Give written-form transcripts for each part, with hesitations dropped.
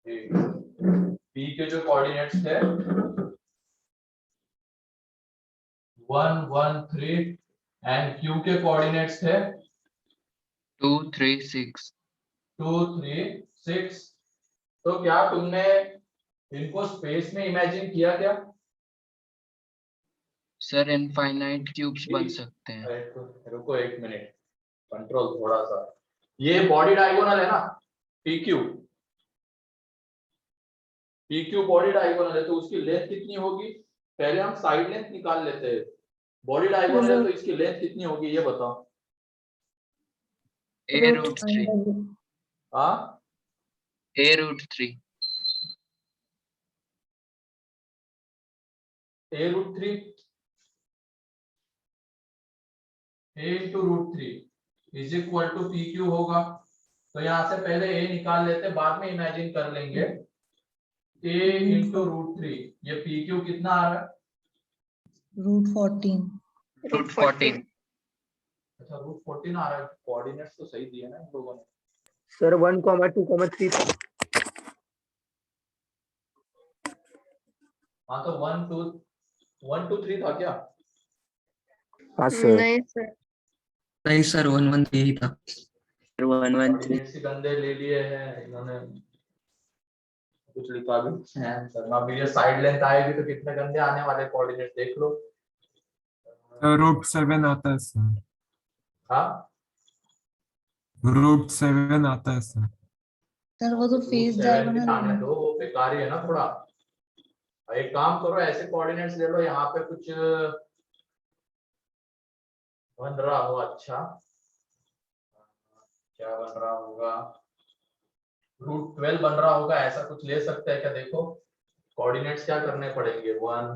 P के जो coordinates थे 1 1 3 एंड क्यू के कोऑर्डिनेट्स थे 2 3 6 2 3 6। तो क्या तुमने इनको स्पेस में इमेजिन किया क्या? सर इनफाइनाइट क्यूब्स बन सकते हैं। रुको एक मिनट, कंट्रोल थोड़ा सा। ये बॉडी डायगोनल है ना, PQ बॉडी डायगोनल है, तो उसकी लेंथ कितनी होगी? पहले हम साइड लेंथ निकाल लेते हैं। बॉडी डायगोनल है तो इसकी लेंथ कितनी होगी ये बताओ। A√3 हाँ A√3 A√3 A into √3 is equal to PQ होगा। तो यहाँ से पहले A निकाल लेते, बाद में इमेजिन कर लेंगे। A into √3, ये PQ कितना आ रहा है? √14। अच्छा √14 आ रहा है। कोऑर्डिनेट्स तो सही दिए ना इन लोगों ने। सर 1, 2, 3 हाँ तो 1 2 3 था क्या? हाँ सर। नहीं सर 1 1 3 ही था। 1 1 3 कोऑर्डिनेट्स गंदे ले लिए हैं इन्होंने, कुछ लिखा भी है सर। अब ये साइड लेंथ आएगी तो कितने गंदे आने वाले कोऑर्डिनेट देख लो। √7 आता है सर। हाँ √7 आता है सर। सर वो तो फेस डायगोनल आने है। दो, वो बेकार ही है ना थोड़ा। एक काम करो, ऐसे कोऑर्डिनेट्स ले लो, यहाँ पे कुछ बन रहा हो। अच्छा क्या बन रहा होगा? √12 बन रहा होगा, ऐसा कुछ ले सकते हैं क्या? देखो कोऑर्डिनेट्स क्या करने पड़ेंगे। 1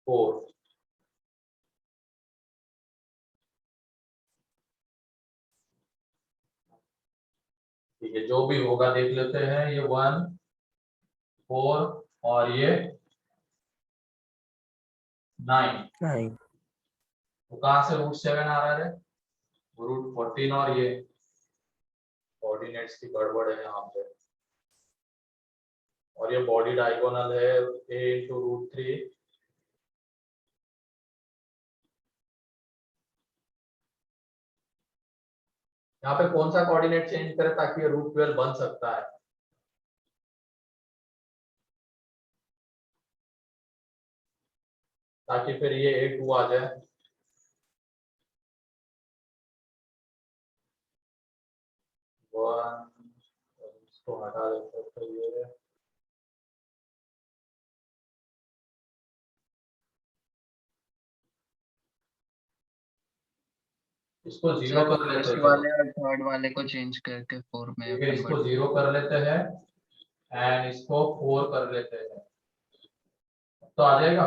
4 ठीक है, जो भी होगा देख लेते हैं। ये 1 4 और ये 9। तो कहाँ से √7 आ रहा है? √14 और ये कोऑर्डिनेट्स की गड़बड़ है यहाँ पे। और ये बॉडी डायगोनल है A into √3। यहाँ पे कौन सा कोऑर्डिनेट चेंज करे ताकि ये √12 बन सकता है? ताकि फिर ये A2 आ जाए। इसको हटा देते हैं, तो ये इसको 0 कर लेते फर्स्ट हैं। वाले और थर्ड वाले को चेंज करके 4 में ठीक है, इसको convert 0 कर लेते हैं एंड इसको 4 कर लेते हैं, तो आ जाएगा।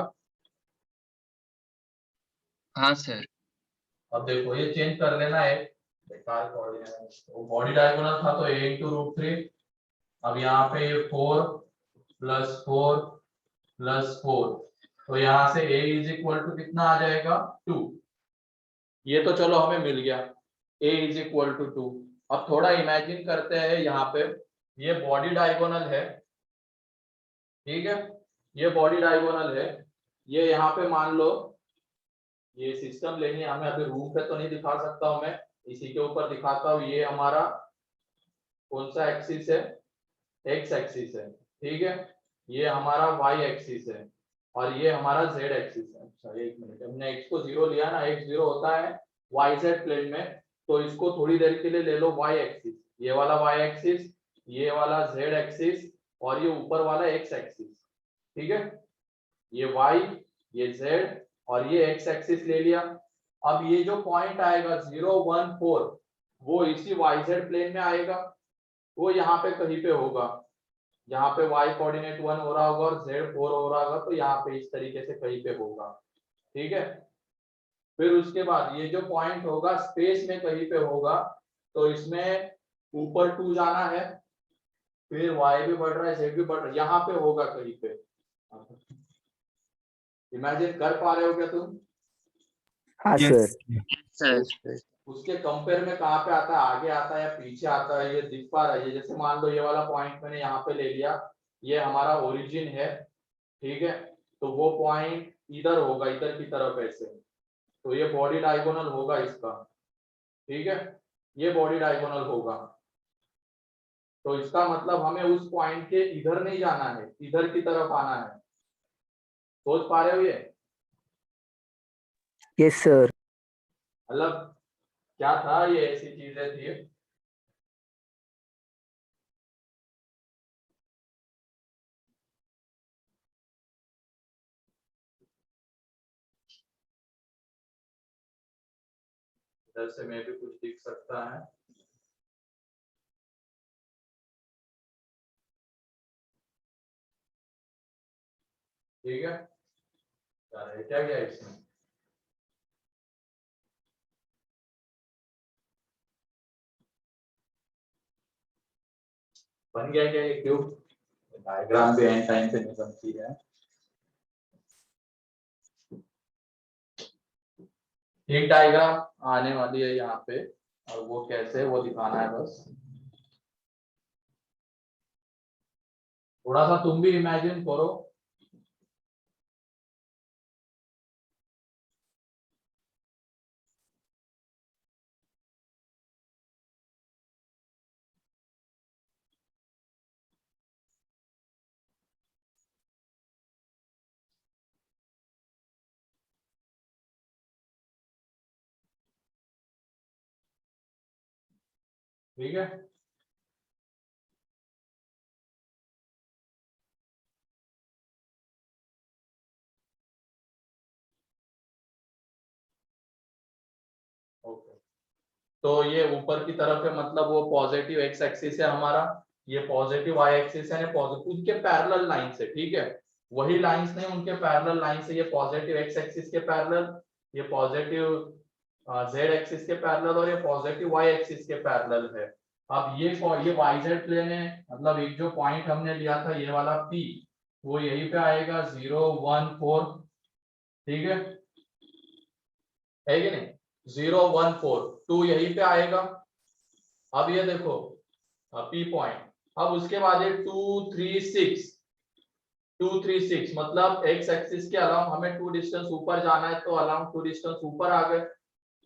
हाँ सर। अब देखो ये चेंज कर लेना है, बेकार कोऑर्डिनेट। वो बॉडी डायगोनल था तो A into √3। अब यहाँ पे ये 4 + 4 + 4, तो यहाँ से A इज इक्वल टू कितना आ जाएगा? 2। ये तो चलो हमें मिल गया, A इज इक्वल टू 2। अब थोड़ा इमेजिन करते हैं, यहाँ पे ये बॉडी डायगोनल है, ठीक है, ये बॉडी डायगोनल है। ये यहाँ पे मान लो ये सिस्टम लेंगे हमें, अभी रूम पे तो नहीं दिखा सकता हूं मैं, इसी के ऊपर दिखाता हूँ। ये हमारा कौन सा एक्सिस है? एक्स एक्सिस है, ठीक है। ये हमारा वाई एक्सिस है और ये हमारा जेड एक्सिस है। अच्छा एक मिनट, हमने एक्स को 0 लिया ना, एक्स 0 होता है वाई जेड प्लेन में, तो इसको थोड़ी देर के लिए ले लो वाई एक्सिस, ये वाला वाई एक्सिस, ये वाला जेड एक्सिस और ये ऊपर वाला एक्स एक्सिस, ठीक है। ये वाई, ये जेड और ये एक्स एक्सिस ले लिया। अब ये जो पॉइंट आएगा 0 1 4, वो इसी वाई जेड प्लेन में आएगा, वो यहाँ पे कहीं पे होगा। यहाँ पे y कोऑर्डिनेट 1 हो रहा होगा और z 4 हो रहा होगा, तो यहाँ पे इस तरीके से कहीं पे होगा, ठीक है। फिर उसके बाद ये जो पॉइंट होगा स्पेस में कहीं पे होगा, तो इसमें ऊपर 2 जाना है, फिर y भी बढ़ रहा है, z भी बढ़ रहा है, यहाँ पे होगा कहीं पे। इमेजिन कर पा रहे हो क्या तुम? हाँ Yes. सर। उसके कंपेयर में कहाँ पे आता है, आगे आता है या पीछे आता है, ये दिख पा रहा है। जैसे मान लो ये वाला पॉइंट मैंने यहाँ पे ले लिया, ये हमारा ओरिजिन है, ठीक है, तो वो पॉइंट इधर होगा, इधर की तरफ ऐसे, तो ये बॉडी डायगोनल होगा इसका, ठीक है, ये बॉडी डायगोनल होगा। तो इसका मतलब हमें उस पॉइंट के इधर नहीं जाना है, इधर की तरफ आना है। सोच पा रहे हो ये? Yes sir. मतलब क्या था, ये ऐसी चीजें थी। इधर से में भी कुछ दिख सकता है। ठीक है, क्या गया इसमें? बन गया क्या ये क्यूब? डायग्राम भी एंड टाइम पे नहीं बनती है। एक डायग्राम आने वाली है यहाँ पे, और वो कैसे, वो दिखाना है बस। थोड़ा सा तुम भी इमेजिन करो। ठीक है, ओके। तो ये ऊपर की तरफ है, मतलब वो पॉजिटिव एक्स एक्सिस है हमारा, ये पॉजिटिव वाई एक्सिस है, पॉजिटिव उनके पैरेलल लाइन से, ठीक है, वही लाइंस नहीं, उनके पैरेलल लाइन से, ये पॉजिटिव एक्स एक्सिस के पैरेलल, ये पॉजिटिव जेड एक्सिस के पैरेलल, और ये पॉजिटिव वाई एक्सिस के पैरेलल है। अब ये वाई जेड प्लेन है, मतलब एक जो पॉइंट हमने लिया था ये वाला पी, वो यहीं पे आएगा 0 1 4, ठीक है कि नहीं? 0 1 4 2 यहीं पे आएगा। अब ये देखो पी पॉइंट, अब उसके बाद ये 2 3 6 2 3 6, मतलब एक्स एक्सिस के अलाउंग हमें 2 डिस्टेंस ऊपर जाना है, तो अलाउंग 2 डिस्टेंस ऊपर आ गए।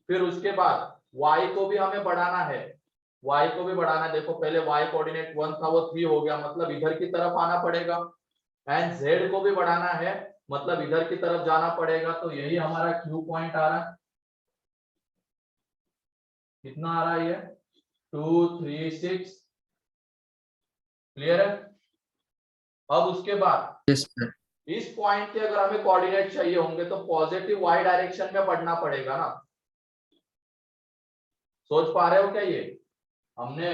फिर उसके बाद y को भी हमें बढ़ाना है, y को भी बढ़ाना है। देखो पहले y कोऑर्डिनेट 1 था, वो 3 हो गया, मतलब इधर की तरफ आना पड़ेगा। एंड z को भी बढ़ाना है, मतलब इधर की तरफ जाना पड़ेगा। तो यही हमारा क्यू पॉइंट आ रहा है। कितना आ रहा है ये? 2 3 6, क्लियर है? अब उसके बाद यस सर। इस पॉइंट के अगर हमें कोऑर्डिनेट चाहिए होंगे तो पॉजिटिव वाई डायरेक्शन में बढ़ना पड़ेगा ना। सोच पा रहे हो क्या? ये हमने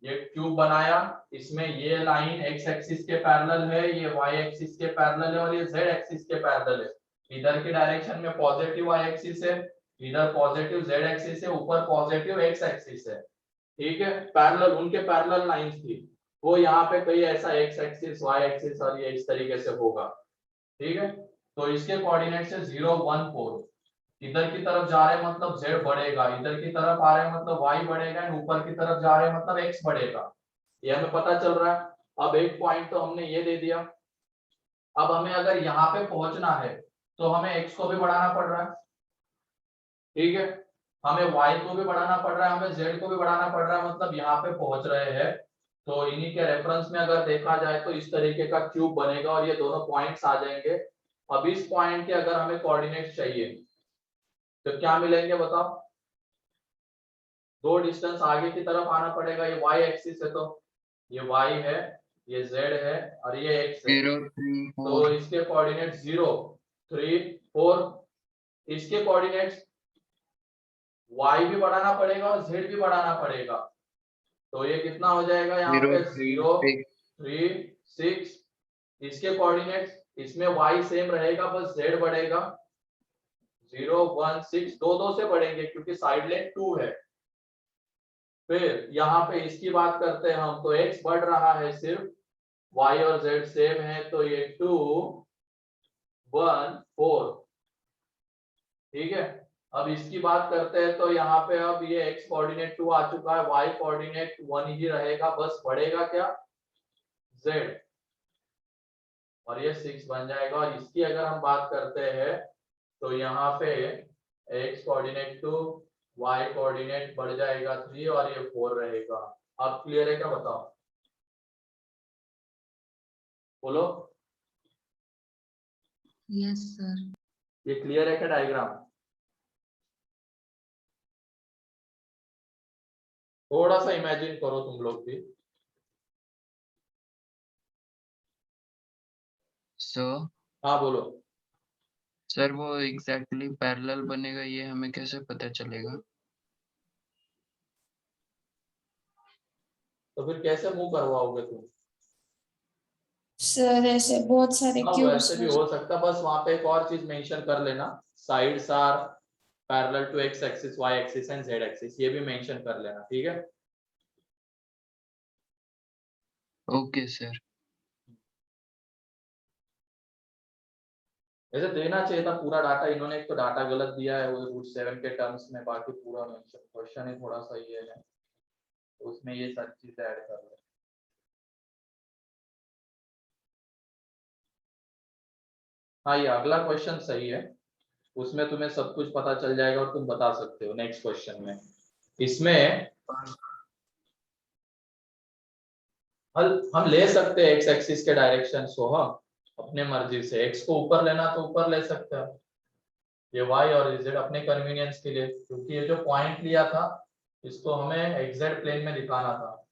ये क्यूब बनाया, इसमें ये लाइन एक्स एक्सिस के पैरेलल है, ये वाई एक्सिस के पैरेलल है, और ये जेड एक्सिस के पैरेलल है। इधर की डायरेक्शन में पॉजिटिव वाई एक्सिस है, इधर पॉजिटिव जेड एक्सिस है, ऊपर पॉजिटिव एक्स एक्सिस है, ठीक है, पैरेलल, उनके पैरेलल लाइंस थी। वो यहाँ पे कहीं ऐसा एक्स एक्सिस वाई एक्सिस और ये इस तरीके से होगा, ठीक है। तो इसके कोऑर्डिनेट से 0 1 4, इधर की तरफ जा रहे हैं मतलब z बढ़ेगा, इधर की तरफ आ रहे हैं मतलब y बढ़ेगा, एंड ऊपर की तरफ जा रहे हैं मतलब x बढ़ेगा। ये हमें पता चल रहा है। अब एक पॉइंट तो हमने ये दे दिया। अब हमें अगर यहाँ पे पहुंचना है तो हमें x को भी बढ़ाना पड़ रहा है, ठीक है, हमें y को भी बढ़ाना पड़ रहा है, हमें z को भी बढ़ाना पड़ रहा है, मतलब यहाँ पे पहुंच रहे हैं। तो इन्हीं के रेफरेंस में अगर देखा जाए तो इस तरीके का क्यूब बनेगा, और ये दोनों पॉइंट्स आ जाएंगे। अब इस पॉइंट के अगर हमें कोऑर्डिनेट चाहिए तो क्या मिलेंगे बताओ? दो डिस्टेंस आगे की तरफ आना पड़ेगा। ये y एक्सिस है, तो ये y है, ये z है, और ये x है। 0 3 तो 4 इसके कोऑर्डिनेट 0 3 4, इसके कोऑर्डिनेट्स y भी बढ़ाना पड़ेगा और z भी बढ़ाना पड़ेगा। तो ये कितना हो जाएगा यहाँ 0 पे? 3 0 6 3 6, इसके कोऑर्डिनेट्स, इसमें y सेम रहेगा, बस z बढ़ेगा। 0 1 6, दो से बढ़ेंगे क्योंकि साइड लेंथ 2 है। फिर यहाँ पे इसकी बात करते हैं हम, तो x बढ़ रहा है सिर्फ, y और z सेम है, तो ये 2 1 4, ठीक है। अब इसकी बात करते हैं तो यहाँ पे अब ये x कोऑर्डिनेट 2 आ चुका है, y कोऑर्डिनेट 1 ही रहेगा, बस बढ़ेगा क्या z, और ये 6 बन जाएगा। और इसकी अगर हम बात करते हैं तो यहाँ पे x कोऑर्डिनेट 2, y कोऑर्डिनेट बढ़ जाएगा 3 और ये 4 रहेगा। अब क्लियर है क्या बताओ, बोलो। Yes sir. ये क्लियर है क्या डायग्राम? थोड़ा सा इमेजिन करो तुम लोग भी। सो हाँ बोलो। सर वो एग्जैक्टली पैरेलल बनेगा ये हमें कैसे पता चलेगा? तो फिर कैसे मूव करवाओगे तुम? सर ऐसे बहुत सारे हाँ क्यूब्स वैसे भी हो सकता, बस वहां पे एक और चीज मेंशन कर लेना, sides are parallel to X axis, Y axis and Z axis, ये भी मेंशन कर लेना, ठीक है। Okay sir. वैसे देना चाहिए था पूरा डाटा, इन्होंने एक तो डाटा गलत दिया है वो रूट 7 के टर्म्स में, बाकी पूरा मेंशन, क्वेश्चन ही थोड़ा सा ये है तो उसमें ये सारी चीजें ऐड कर लो। हाँ ये अगला क्वेश्चन सही है, उसमें तुम्हें सब कुछ पता चल जाएगा और तुम बता सकते हो नेक्स्ट क्वेश्चन में। इसमें हम ले सकते हैं एक्स एक्सिस के डायरेक्शन को, हम अपने मर्जी से एक्स को ऊपर लेना तो ऊपर ले सकते हैं, ये वाई और जेड अपने कन्वीनियंस के लिए, क्योंकि ये जो पॉइंट लिया था इसको हमें एक्जेक्ट प्लेन में दिखाना था।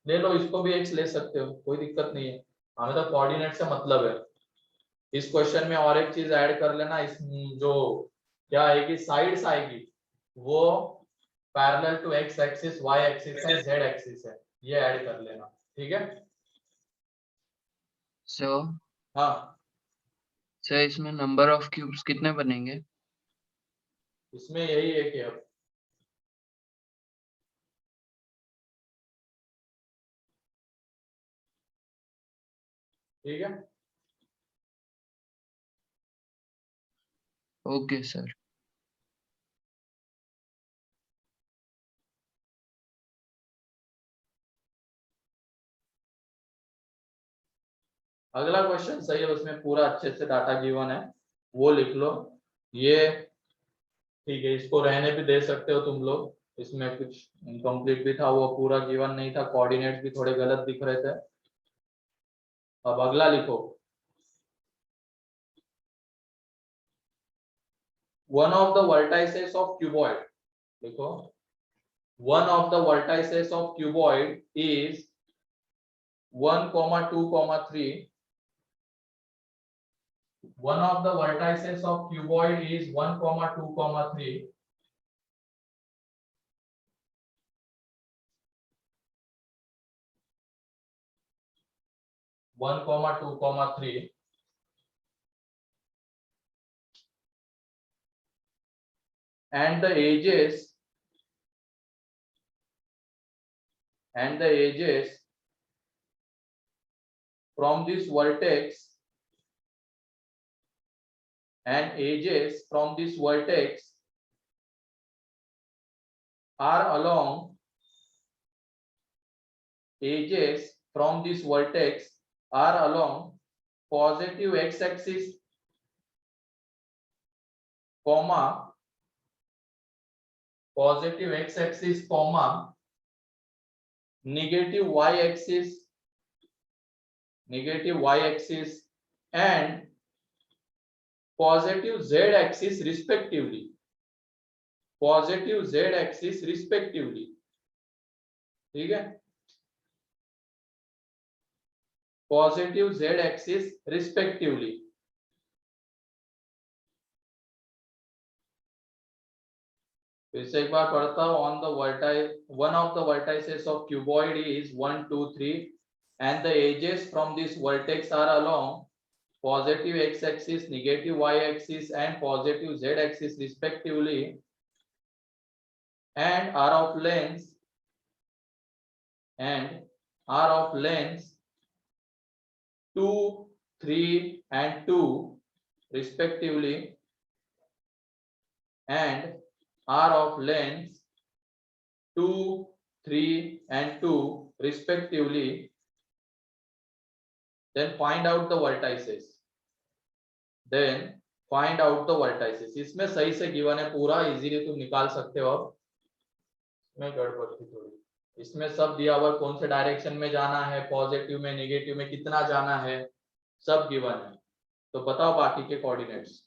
ले लो, इसको भी एक्स ले सकते हो, कोई दिक्कत नहीं है, हमें तो कोऑर्डिनेट से मतलब है। इस क्वेश्चन में और एक चीज ऐड कर लेना, इस जो क्या आएगी साइड्स आएगी वो parallel to X axis, Y axis and Z axis है, ये ऐड कर लेना, ठीक है। सो हाँ सर इसमें नंबर ऑफ क्यूब्स कितने बनेंगे? इसमें यही है कि अब ठीक है। Okay sir. अगला क्वेश्चन सही है, उसमें पूरा अच्छे से डाटा गिवन है, वो लिख लो ये, ठीक है। इसको रहने भी दे सकते हो तुम लोग, इसमें कुछ इनकम्प्लीट भी था, वो पूरा गिवन नहीं था, कोऑर्डिनेट भी थोड़े गलत दिख रहे थे। अब अगला लिखो, one of the vertices of cuboid, देखो one of the vertices of cuboid is 1, 2, 3. One of the vertices of cuboid is 1, 2, 3. One, 2, 3. And the edges from this vertex are along positive x-axis, negative y-axis and positive z-axis respectively. ठीक है, positive z-axis respectively. फिर से एक बार पढ़ता हूँ, on the vertex, one of the vertices of cuboid is 1, 2, 3 and the edges from this vertex are along positive x-axis, negative y-axis and positive z-axis respectively and are of lengths 2, 3 and 2 respectively. and are of length 2, 3 and 2 respectively, then find out the vertices. इसमें सही से given है पूरा, easily तुम निकाल सकते हो। अब इसमें गड़बड़ थी थोड़ी, इसमें सब दिया हुआ कौन से डायरेक्शन में जाना है, पॉजिटिव में नेगेटिव में कितना जाना है, सब गिवन है। तो बताओ बाकी के कोऑर्डिनेट्स।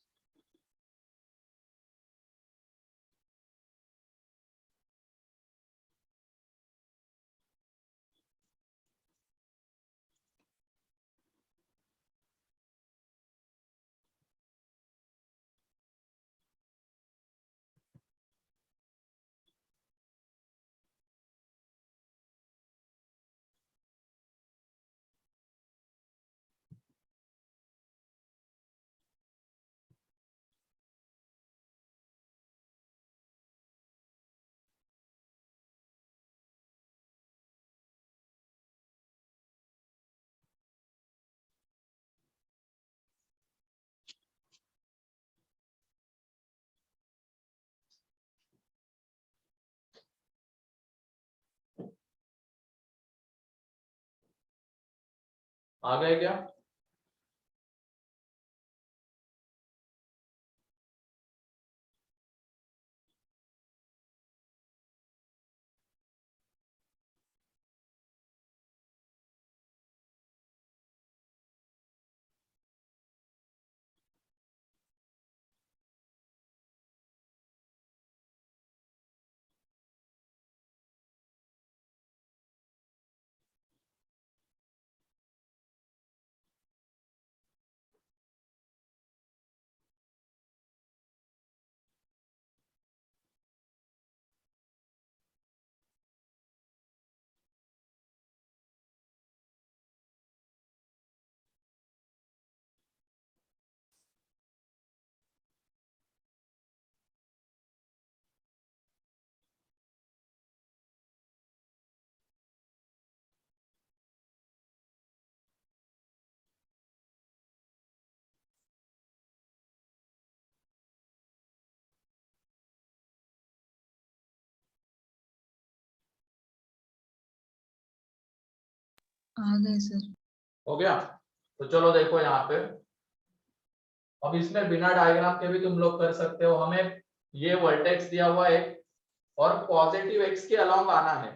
आ गए क्या? आ गए सर। हो गया? तो चलो देखो यहाँ पे, अब इसमें बिना डायग्राम के भी तुम लोग कर सकते हो। हमें ये वर्टेक्स दिया हुआ है और पॉजिटिव एक्स के अलोंग आना है,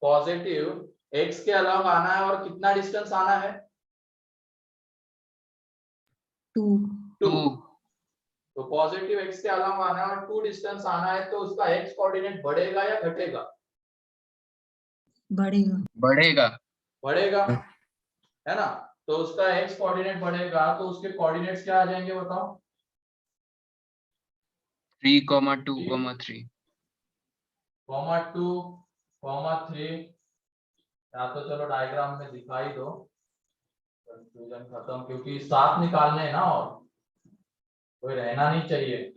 पॉजिटिव एक्स के अलोंग आना है, और कितना डिस्टेंस आना है? 2 2। तो पॉजिटिव एक्स के अलोंग आना है और 2 डिस्टेंस आना है, तो उसका एक्स कोऑर्डिनेट बढ़ेगा या घटेगा? बढ़ेगा। बढ़ेगा। बढ़ेगा, है ना? तो उसका एक्स कोऑर्डिनेट बढ़ेगा, तो उसके कोऑर्डिनेट्स क्या आ जाएंगे बताओ? 3, 2, 3। 2, 3। या तो चलो डायग्राम में दिखाई दो, कंफ्यूजन खत्म, क्योंकि साथ निकालने हैं ना, और कोई रहना नहीं चाहिए।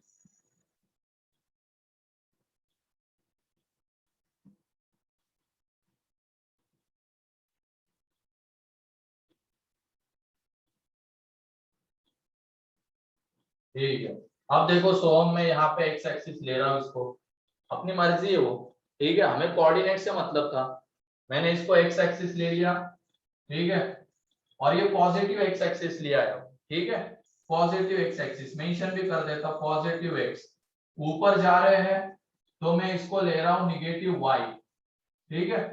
ठीक है, अब देखो सोहम में यहाँ पे एक्स एक्सिस ले रहा हूँ, इसको अपनी मर्जी है वो, ठीक है, हमें कोऑर्डिनेट से मतलब था, मैंने इसको एक्स एक्सिस ले लिया, ठीक है, और ये पॉजिटिव एक्स एक्सिस लिया है, ठीक है, पॉजिटिव एक्स एक्सिस मेंशन भी कर देता, पॉजिटिव एक्स ऊपर जा रहे हैं तो मैं इसको ले रहा हूँ निगेटिव वाई, ठीक है,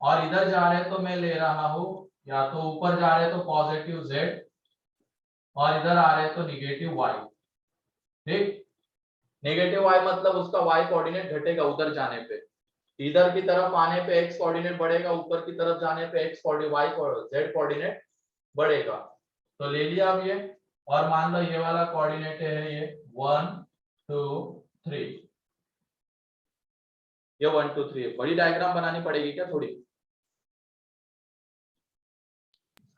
और इधर जा रहे हैं तो मैं ले रहा हूँ, या तो ऊपर जा रहे हैं तो पॉजिटिव जेड और इधर आ रहे हैं तो निगेटिव वाई, ठीक। नेगेटिव वाई मतलब उसका वाई कोऑर्डिनेट घटेगा उधर जाने पे, इधर की तरफ आने पे एक्स कोऑर्डिनेट बढ़ेगा, ऊपर की तरफ जाने पे X coordinate Y Z coordinate बढ़ेगा। तो ले लिया अब ये, और मान लो ये वाला कोऑर्डिनेट है ये 1 2 3, ये 1 2 3 है। बड़ी डायग्राम बनानी पड़ेगी क्या थोड़ी?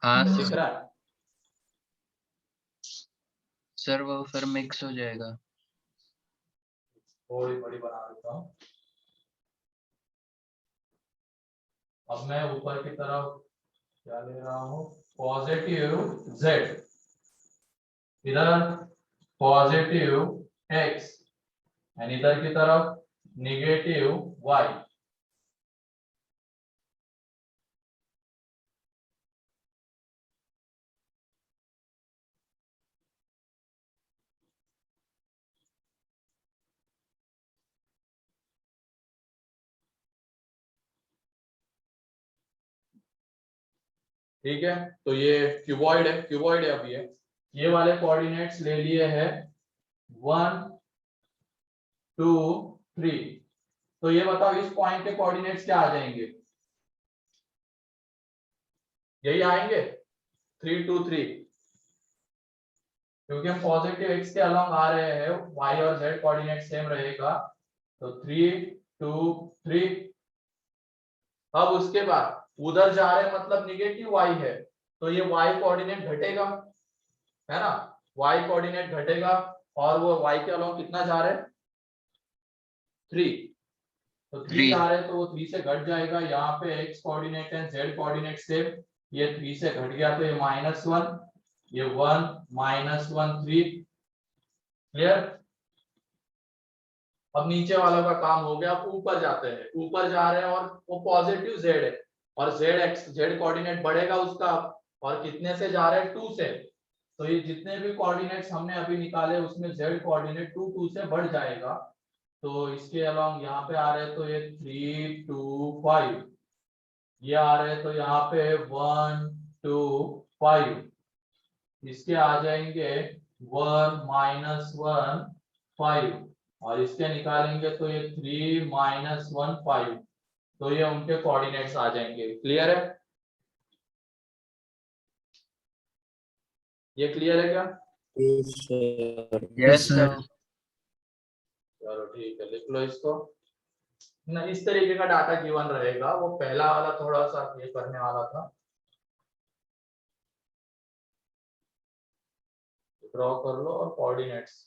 हाँ दिख रहा है? सर, वो फिर मिक्स हो जाएगा। थोड़ी बड़ी बना देता हूँ। अब मैं ऊपर की तरफ क्या ले रहा हूँ, पॉजिटिव z, इधर पॉजिटिव x एंड इधर की तरफ नेगेटिव y। ठीक है, तो ये क्यूबॉइड है, क्यूबॉइड है। अब ये वाले कोऑर्डिनेट्स ले लिए हैं 1 2 3। तो ये बताओ इस पॉइंट के कोऑर्डिनेट्स क्या आ जाएंगे? यही आएंगे 3 2 3, क्योंकि हम पॉजिटिव x के अलोंग आ रहे हैं, y और z कोऑर्डिनेट सेम रहेगा, तो 3 2 3। अब उसके बाद उधर जा रहे हैं मतलब निगेटिव y है, तो ये y कोऑर्डिनेट घटेगा, है ना, y कोऑर्डिनेट घटेगा, और वो y के अलोंग कितना जा रहे हैं 3, तो 3 3। जा रहे हैं, तो वो 3 से घट जाएगा। यहाँ पे x कोऑर्डिनेट है, z कोऑर्डिनेट सेम, ये 3 से घट गया तो ये -1, ये 1 -1 3। क्लियर? अब नीचे वालों का काम हो गया, अब ऊपर जाते हैं, ऊपर जा रहे हैं और वो पॉजिटिव z है, और z कोऑर्डिनेट बढ़ेगा उसका, और कितने से जा रहे हैं 2 से, तो ये जितने भी कोऑर्डिनेट्स हमने अभी निकाले उसमें z कोऑर्डिनेट 2 से बढ़ जाएगा। तो इसके अलोंग यहाँ पे आ रहे हैं तो ये 3 2 5, ये आ रहे हैं तो यहाँ पे 1 2 5, इसके आ जाएंगे 1 -1 5, और इसके निकालेंगे तो ये 3 -1 5, तो ये उनके कोऑर्डिनेट्स आ जाएंगे। क्लियर है? ये क्लियर है क्या? Yes sir. चलो ठीक है, लिख लो इसको ना। इस तरीके का डाटा गिवन रहेगा, वो पहला वाला थोड़ा सा ये करने वाला था। ड्रॉ कर लो और कोऑर्डिनेट्स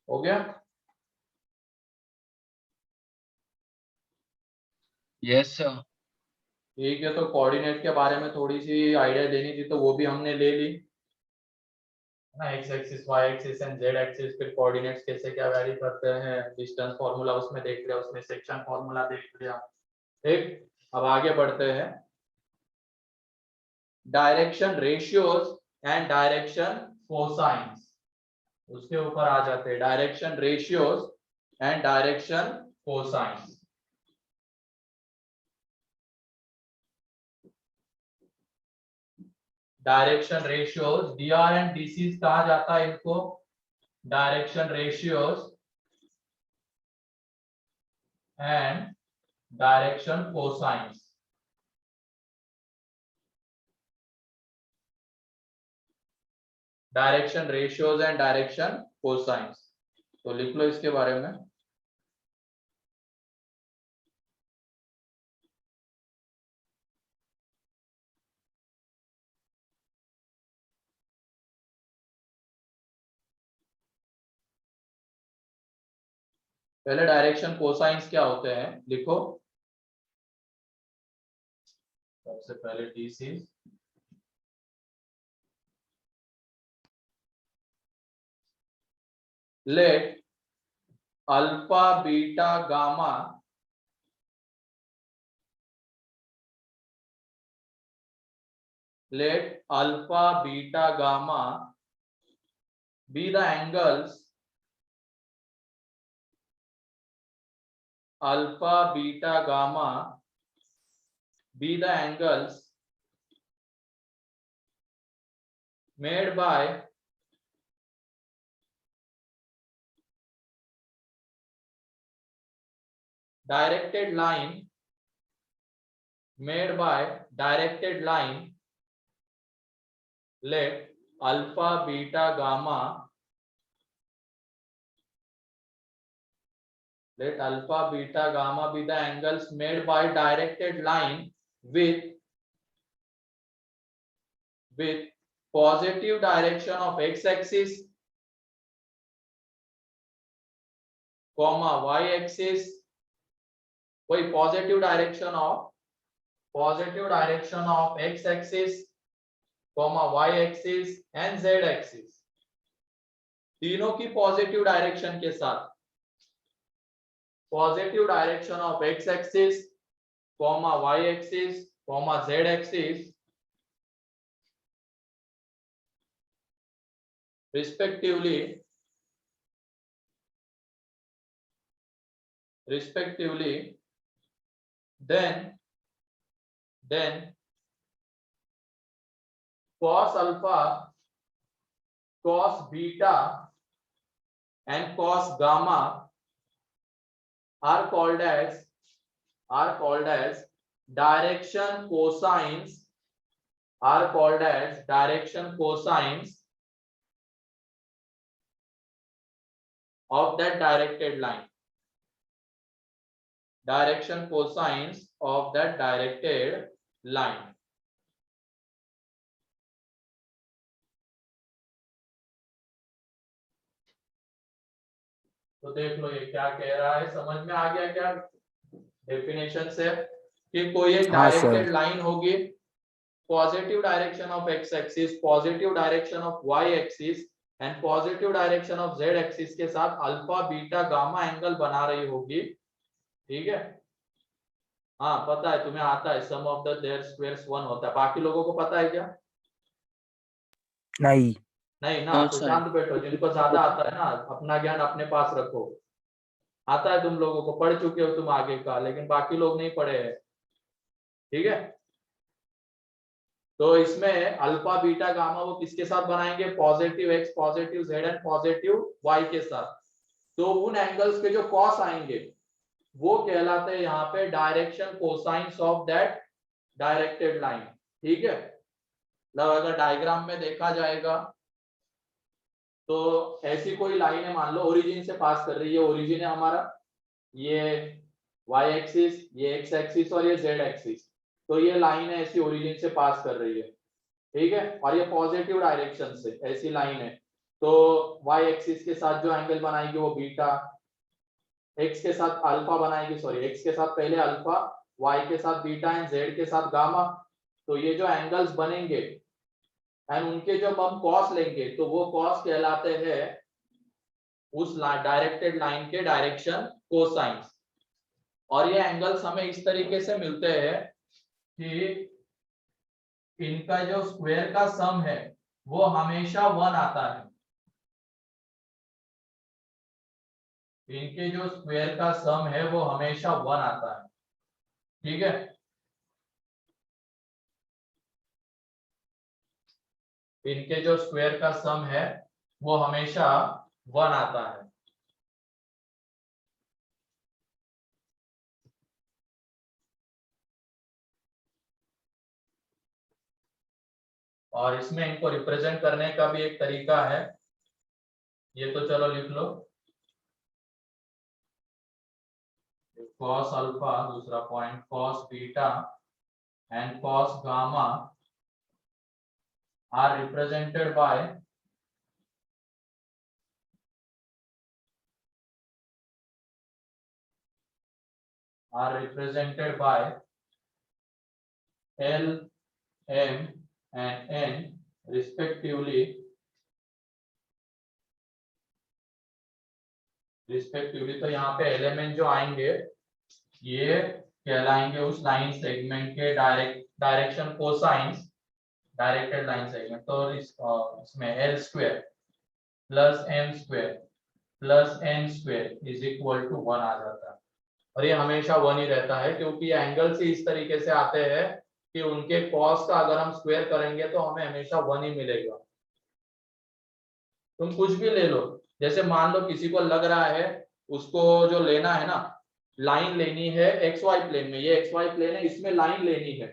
हो गया। Yes sir. ठीक है, तो कोऑर्डिनेट के बारे में थोड़ी सी आइडिया देनी थी, तो वो भी हमने ले ली ना, x axis y axis and z axis, फिर कोऑर्डिनेट्स कैसे क्या वैरी करते हैं, डिस्टेंस फार्मूला उसमें देख लिया, उसमें सेक्शन फार्मूला देख लिया। ठीक, अब आगे बढ़ते हैं। Direction ratios and direction cosines, उसके ऊपर आ जाते हैं, direction ratios and direction cosines. Direction ratios dr and dc कहा जाता है इनको, direction ratios and direction cosines. Direction ratios and direction cosines, तो लिख लो इसके बारे में। पहले डायरेक्शन कोसाइंस क्या होते हैं लिखो। सबसे पहले DC, let alpha beta gamma let alpha beta gamma be the angles alpha beta gamma be the angles made by directed line let alpha beta gamma let alpha beta gamma be the angles made by directed line with positive direction of x axis comma y axis, कोई positive direction of x axis comma y axis and z axis, तीनों की positive direction के साथ positive direction of x axis comma y axis comma z axis respectively, then cos alpha, cos beta and cos gamma are called as direction cosines, of that directed line. Direction cosines of that directed line. तो देख लो ये क्या कह रहा है, समझ में आ गया क्या डेफिनेशन से कि कोई एक हाँ, सर। डायरेक्टेड लाइन होगी, positive direction of x axis, positive direction of y axis and positive direction of z axis के साथ अल्फा बीटा गामा एंगल बना रही होगी, ठीक है। हाँ पता है, तुम्हें आता है, सम ऑफ द देयर स्क्वायर्स 1 होता है, बाकी लोगों को पता है क्या? नहीं। नहीं ना, हाँ, तो सर। शांत बैठो, जिनको ज्यादा आता है ना अपना ज्ञान अपने पास रखो। आता है तुम लोगों को, पढ़ चुके हो तुम आगे का, लेकिन बाकी लोग नहीं पढ़े हैं, ठीक है। तो इसमें अल्फा बीटा गामा वो किसके साथ बनाएंगे? Positive x, positive z and positive y के साथ। तो उन एंगल्स के जो कॉस आएंगे वो कहलाते हैं यहाँ पे direction cosines of that directed line, ठीक है। मतलब अगर डायग्राम में देखा जाएगा तो ऐसी कोई लाइन है, मान लो ओरिजिन से पास कर रही है, ओरिजिन है हमारा ये y एक्सिस, ये x एक्सिस और ये z एक्सिस, तो ये लाइन है ऐसी ओरिजिन से पास कर रही है, ठीक है। और ये पॉजिटिव डायरेक्शन से ऐसी लाइन है, तो y एक्सिस के साथ जो एंगल बनाएगी वो बीटा, x के साथ अल्फा बनाएगी, सॉरी x के साथ पहले अल्फा, y के साथ बीटा एंड z के साथ गामा। तो ये जो एंगल्स बनेंगे एंड उनके जब हम कॉस लेंगे तो वो कॉस कहलाते हैं उस डायरेक्टेड लाइन के डायरेक्शन कोसाइंस। और ये एंगल्स हमें इस तरीके से मिलते हैं कि इनका जो स्क्वायर का सम है वो हमेशा 1 आता है, इनके जो स्क्वायर का सम है वो हमेशा 1 आता है, ठीक है। इनके जो स्क्वायर का सम है वो हमेशा 1 आता है। और इसमें इनको रिप्रेजेंट करने का भी एक तरीका है, ये तो चलो लिख लो, cos अल्फा, दूसरा point cos beta and cos gamma are represented by L, M and N respectively, तो यहाँ पे एलिमेंट जो आएंगे ये कहलाएंगे उस लाइन सेगमेंट के direction cosines, directed line segment. तो इसमें L square plus M square plus N square is equal to 1 आ जाता है। और ये हमेशा 1 ही रहता है क्योंकि एंगल्स ही इस तरीके से आते हैं कि उनके कॉस का अगर हम स्क्वायर करेंगे तो हमें हमेशा 1 ही मिलेगा। तुम कुछ भी ले लो, जैसे मान लो किसी को लग रहा है उसको जो लेना है ना, लाइन लेनी है XY प्लेन में, ये XY प्लेन है, इसमें लाइन लेनी है,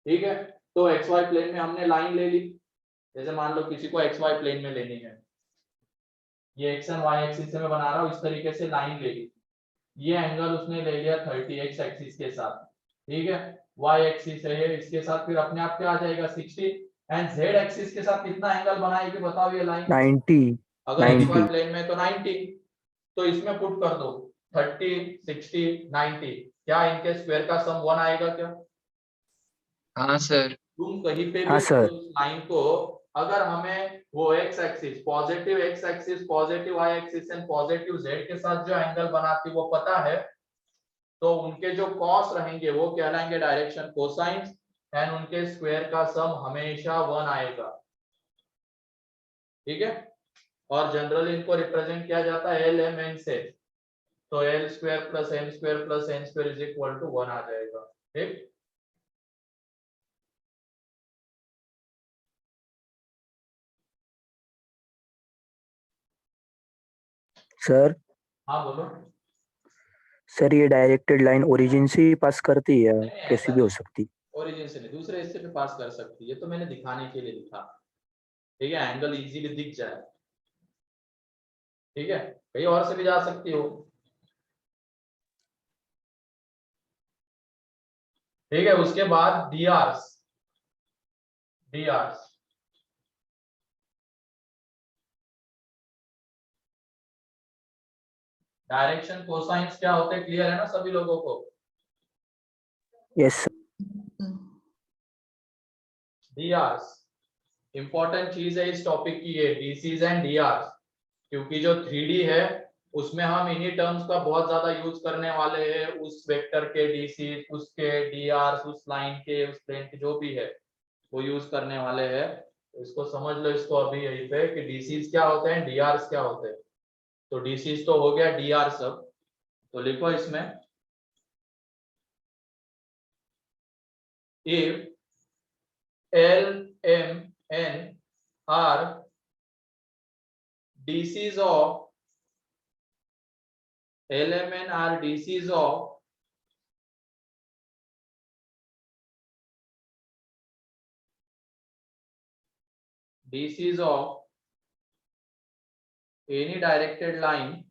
ठीक है। तो XY प्लेन में हमने लाइन ले ली, जैसे मान लो किसी को XY प्लेन में लेनी है, ये X एंड Y एक्सिस से मैं बना रहा हूँ, इस तरीके से लाइन ले ली, ये एंगल उसने ले लिया 30 एक्स एक्सिस के साथ, ठीक है, y एक्सिस है इसके साथ, फिर अपने आप क्या आ जाएगा 60, एंड z एक्सिस के साथ कितना एंगल बनाएगी बताओ ये लाइन, 90 अगर 90 xy प्लेन में तो 90, तो इसमें पुट कर दो 30 60 90, क्या इनके स्क्वायर का सम 1 आएगा क्या? हाँ सर। तुम कहीं पे हाँ भी सर। उस लाइन को, अगर हमें वो x axis positive x axis positive y axis and positive z के साथ जो एंगल बनाती वो पता है, तो उनके जो कॉस रहेंगे वो कहलाएंगे डायरेक्शन कोसाइंस, एंड उनके स्क्वायर का सम हमेशा 1 आएगा, ठीक है। और जनरली इनको रिप्रेजेंट किया जाता है एल एम एन से, तो l square plus n square plus n square is equal to 1 आ जाएगा, ठीक। सर हाँ बोलो। सर ये डायरेक्टेड लाइन ओरिजिन से ही पास करती है, नहीं, ऐसा कैसी भी हो नहीं, सकती? ओरिजिन से नहीं, दूसरे हिस्से पे पास कर सकती है, ये तो मैंने दिखाने के लिए लिखा, ठीक है, एंगल इजीली दिख जाए, ठीक है, कहीं और से भी जा सकती हो, ठीक है। उसके बाद डीआरस, डीआरस डायरेक्शन कोसाइंस क्या होते हैं, क्लियर है ना सभी लोगों को? यस डीआरस इंपॉर्टेंट चीज है इस टॉपिक की, ये डीसीज एंड डीआरस, क्योंकि जो 3D है उसमें हम इन्हीं टर्म्स का बहुत ज्यादा यूज करने वाले हैं, उस वेक्टर के डीसी, उसके डीआरस, उस लाइन के, उस प्लेन के जो भी है वो यूज करने वाले हैं, तो इसको समझ लो, इसको अभी यहीं पे कि डीसीज क्या होते हैं, डीआरस क्या होते हैं। तो डीसीज तो हो गया, डीआर सब तो लिखो इसमें, if L, M, N are DCs of LMN are DCs of any directed line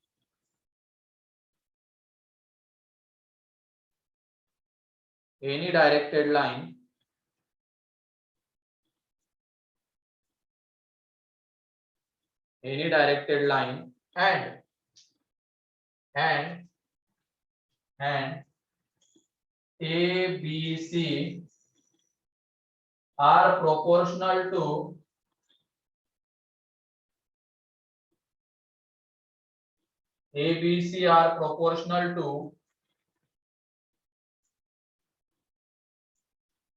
any directed line and A, B, C are proportional to A, B, C are proportional to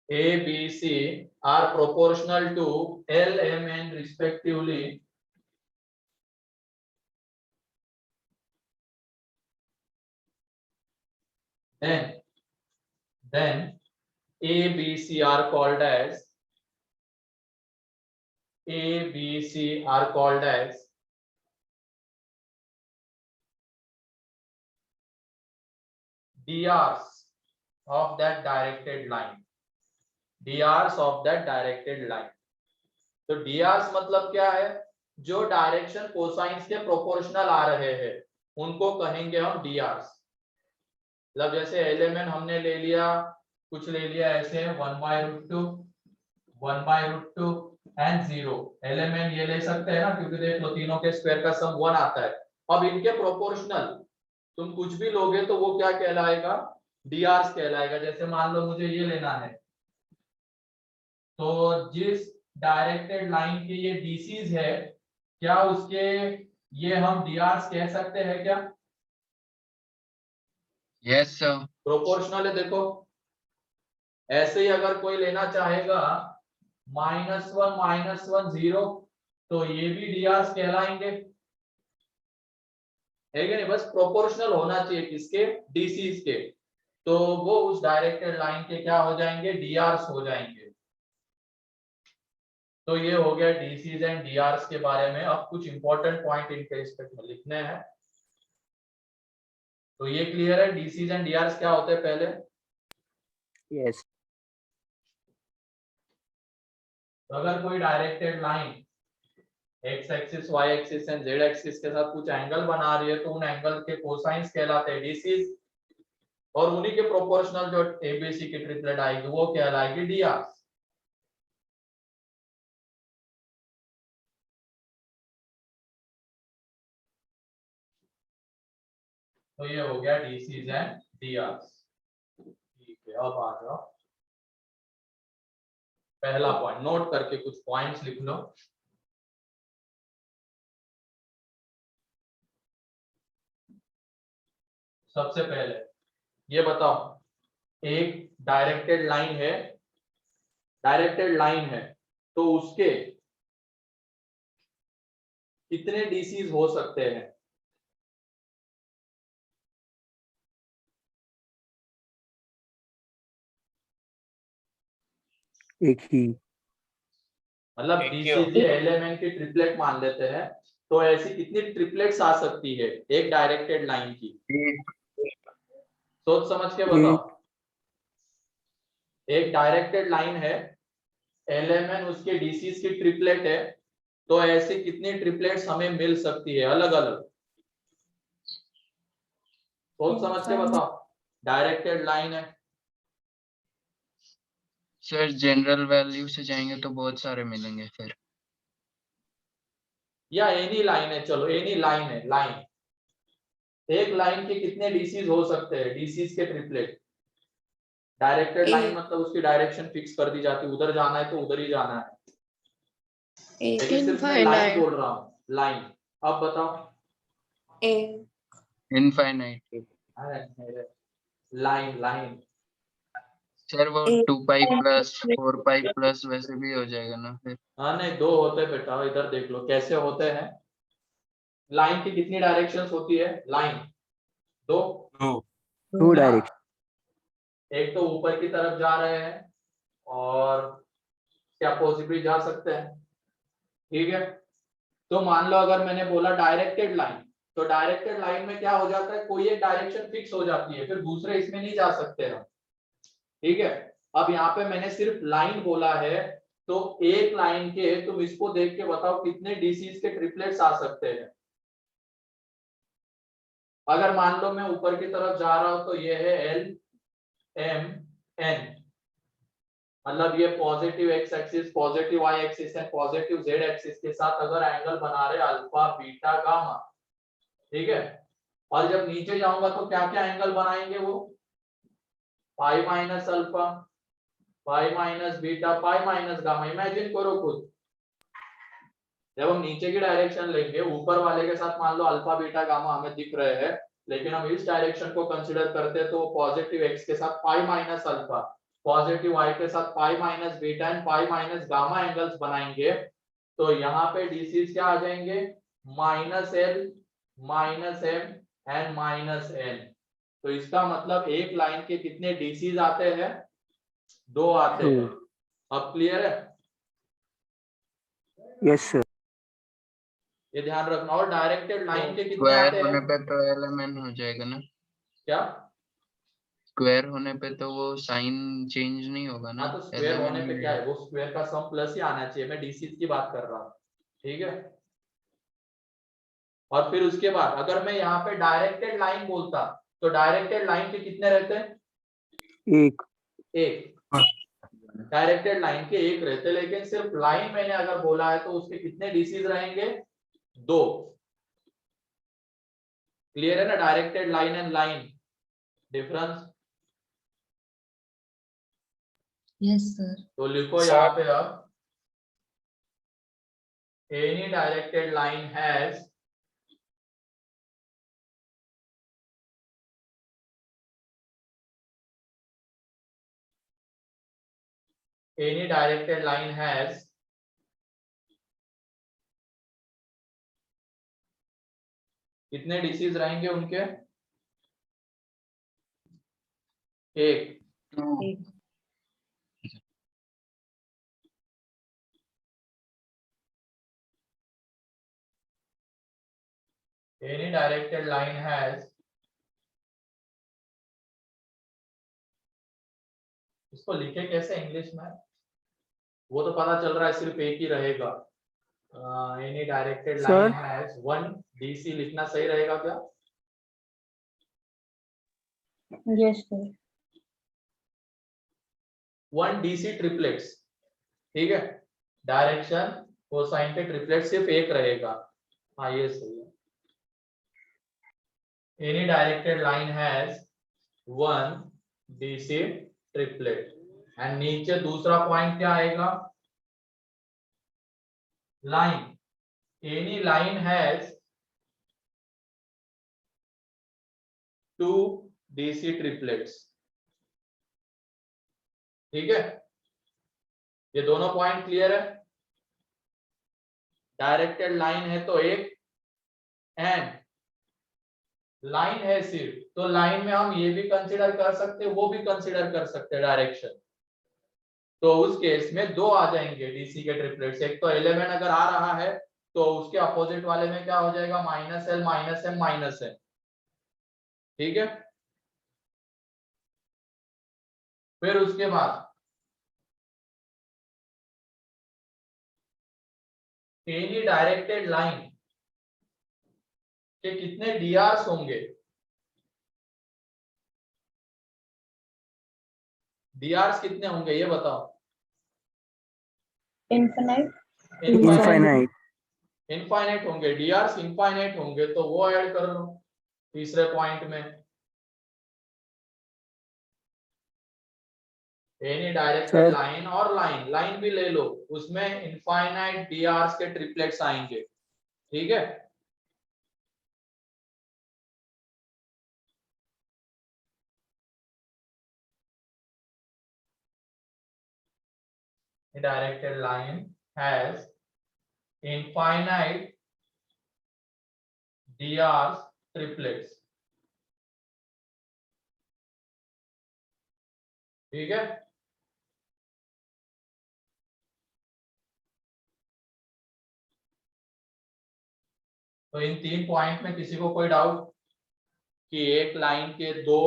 A, B, C are proportional to L, M, N respectively. Then A, B, C are called as DRs of that directed line. DRs of that directed line. तो DRs मतलब क्या है, जो direction cosines के proportional आ रहे हैं उनको कहेंगे हम DRs। मतलब जैसे एलिमेंट हमने ले लिया, कुछ ले लिया ऐसे 1/√2 1/√2 एंड 0, एलिमेंट ये ले सकते हैं ना, क्योंकि देख लो तीनों के स्क्वायर का सम 1 आता है। अब इनके प्रोपोर्शनल तुम कुछ भी लोगे तो वो क्या कहलाएगा, डीआरस कहलाएगा। जैसे मान लो मुझे ये लेना है, तो जिस डायरेक्टेड लाइन के ये डीसीज है, क्या उसके ये हम डीआरस कह सकते हैं क्या? Yes sir. प्रोपोर्शनल है, देखो ऐसे ही अगर कोई लेना चाहेगा -1 0, तो ये भी डीआरस कहलाएंगे, है कि नहीं? बस प्रोपोर्शनल होना चाहिए किसके, डीसीज के, तो वो उस डायरेक्टेड लाइन के क्या हो जाएंगे, डीआरस हो जाएंगे। तो ये हो गया डीसीज एंड डीआरस के बारे में। अब कुछ इंपॉर्टेंट पॉइंट इनके रिस्पेक्ट में लिखने हैं, तो ये क्लियर है डीसीज एंड डीआरस क्या होते हैं पहले? यस तो अगर कोई directed line x axis Y axis and Z axis के साथ कुछ एंगल बना रही है तो उन एंगल के कोसाइंस कहलाते हैं डीसीज, और उन्हीं के प्रोपोर्शनल जो एबीसी की ट्रिपलेट आएगी वो कहलाएगी डीआर। तो ये हो गया डीसीज एंड डीआर। ठीक है, अब आ जाओ पहला पॉइंट, नोट करके कुछ पॉइंट्स लिख लो। सबसे पहले ये बताओ, एक डायरेक्टेड लाइन है, डायरेक्टेड लाइन है तो उसके कितने डीसीज हो सकते हैं? एक ही। मतलब डीसीज एलिमेंट की ट्रिपलेट मान लेते हैं, तो ऐसी कितनी ट्रिपलेट्स आ सकती है एक डायरेक्टेड लाइन की? सोच समझ के बताओ। एक डायरेक्टेड लाइन है, एलिमेंट उसके डीसीज की ट्रिपलेट है, तो ऐसी कितनी ट्रिपलेट्स हमें मिल सकती है अलग अलग? सोच समझ के बताओ। डायरेक्टेड लाइन है, सर जनरल वैल्यू से जाएंगे तो बहुत सारे मिलेंगे फिर। या एनी लाइन है, चलो एनी लाइन है, लाइन, एक लाइन के कितने डीसीज हो सकते हैं? डीसीज के ट्रिपलेट। डायरेक्टेड लाइन मतलब उसकी डायरेक्शन फिक्स कर दी जाती है, उधर जाना है तो उधर ही जाना है, लेकिन सिर्फ मैं लाइन बोल रहा हूँ, लाइन। अब बताओ। इनफाइनाइट। लाइन लाइन सर वो 2 पाई प्लस 4 पाई प्लस वैसे भी हो जाएगा ना फिर। हाँ नहीं, दो होते हैं बेटा, इधर देख लो कैसे होते हैं। लाइन की कितनी डायरेक्शंस होती है? लाइन दो, टू है ना? डायरेक्शन। एक तो ऊपर की तरफ जा रहे हैं और क्या अपोजिट भी जा सकते हैं, ठीक है। तो मान लो अगर मैंने बोला डायरेक्टेड लाइन, तो डायरेक्टेड लाइन में क्या हो जाता है, कोई एक डायरेक्शन फिक्स हो जाती है, फिर दूसरे इसमें नहीं जा सकते हम, ठीक है। अब यहाँ पे मैंने सिर्फ लाइन बोला है, तो एक लाइन के तुम इसको देख के बताओ कितने डीसीज के ट्रिपलेट्स आ सकते हैं। अगर मान लो मैं ऊपर की तरफ जा रहा हूं तो ये है एल एम एन, मतलब ये positive x axis, positive y axis and positive z axis के साथ अगर एंगल बना रहे अल्फा बीटा गामा, ठीक है। और जब नीचे जाऊंगा तो क्या क्या एंगल बनाएंगे वो? पाई माइनस अल्फा, पाई माइनस बीटा, पाई माइनस गामा। इमेजिन करो खुद, जब हम नीचे की डायरेक्शन लेंगे, ऊपर वाले के साथ मान लो अल्फा बीटा गामा हमें दिख रहे हैं, लेकिन हम इस डायरेक्शन को कंसीडर करते हैं तो पॉजिटिव एक्स के साथ pi minus alpha, positive y के साथ pi minus beta and pi minus gamma angles बनाएंगे, तो यहाँ पे डीसीज क्या आ जाएंगे? Minus l, minus m and minus n. तो इसका मतलब एक लाइन के कितने डीसीज आते हैं? दो आते हैं। अब क्लियर है? Yes sir. ये ध्यान रखना। और डायरेक्टेड लाइन के कितने स्क्वायर आते होने हैं? पे तो एलिमेंट हो जाएगा ना। क्या? स्क्वायर होने पे तो वो साइन चेंज नहीं होगा ना। हाँ, तो स्क्वायर होने पे क्या है, वो स्क्वायर का सम प्लस ही आना चाहिए, मैं डीसी की बात कर रहा हूँ, ठीक है। और फिर उसके बाद अगर मैं यहाँ पे डायरेक्टेड लाइन बोलता, तो डायरेक्टेड लाइन के कितने रहते हैं? एक। एक। डायरेक्टेड लाइन के एक रहते, लेकिन सिर्फ लाइन मैंने अगर बोला है तो उसके कितने डीसीज रहेंगे? दो। क्लियर है ना? Directed line and line difference. Yes sir. तो लिखो यहाँ पे अब, any directed line has any directed line has कितने डीसीज रहेंगे उनके? एक। any directed line has, इसको लिखे कैसे इंग्लिश में? वो तो पता चल रहा है सिर्फ एक ही रहेगा, any directed Sir? Line has 1 DC लिखना सही रहेगा क्या? Yes, sir. 1 डीसी ट्रिपलेट्स, ठीक है, डायरेक्शन कोसाइन के ट्रिपलेट सिर्फ एक रहेगा। हाँ ये सही है। Any directed line has 1 DC triplet and नीचे दूसरा पॉइंट क्या आएगा? Line, any line has 2 DC triplets, ठीक है, ये दोनों पॉइंट क्लियर है। डायरेक्टेड लाइन है तो एक, एंड लाइन है सिर्फ, तो लाइन में हम ये भी कंसीडर कर सकते हैं, वो भी कंसीडर कर सकते हैं डायरेक्शन। तो उस केस में 2 आ जाएंगे डीसी के ट्रिपलेट्स। एक तो 11 अगर आ रहा है तो उसके अपोजिट वाले में क्या हो जाएगा? -l -m -n, ठीक है। फिर उसके बाद एनी डायरेक्टेड लाइन के कितने डीआरस होंगे? डीआरस कितने होंगे ये बताओ? Infinite. Infinite. इनफाइनाइट होंगे, डीआरस इनफाइनाइट होंगे, तो वो ऐड कर लो तीसरे पॉइंट में। Any directed Sir? लाइन, और लाइन भी ले लो, उसमें इनफाइनाइट डीआरस के ट्रिपलेट्स आएंगे, ठीक है। A directed line has infinite DRs triplets, ठीक है। तो इन 3 पॉइंट में किसी को कोई डाउट कि एक लाइन के 2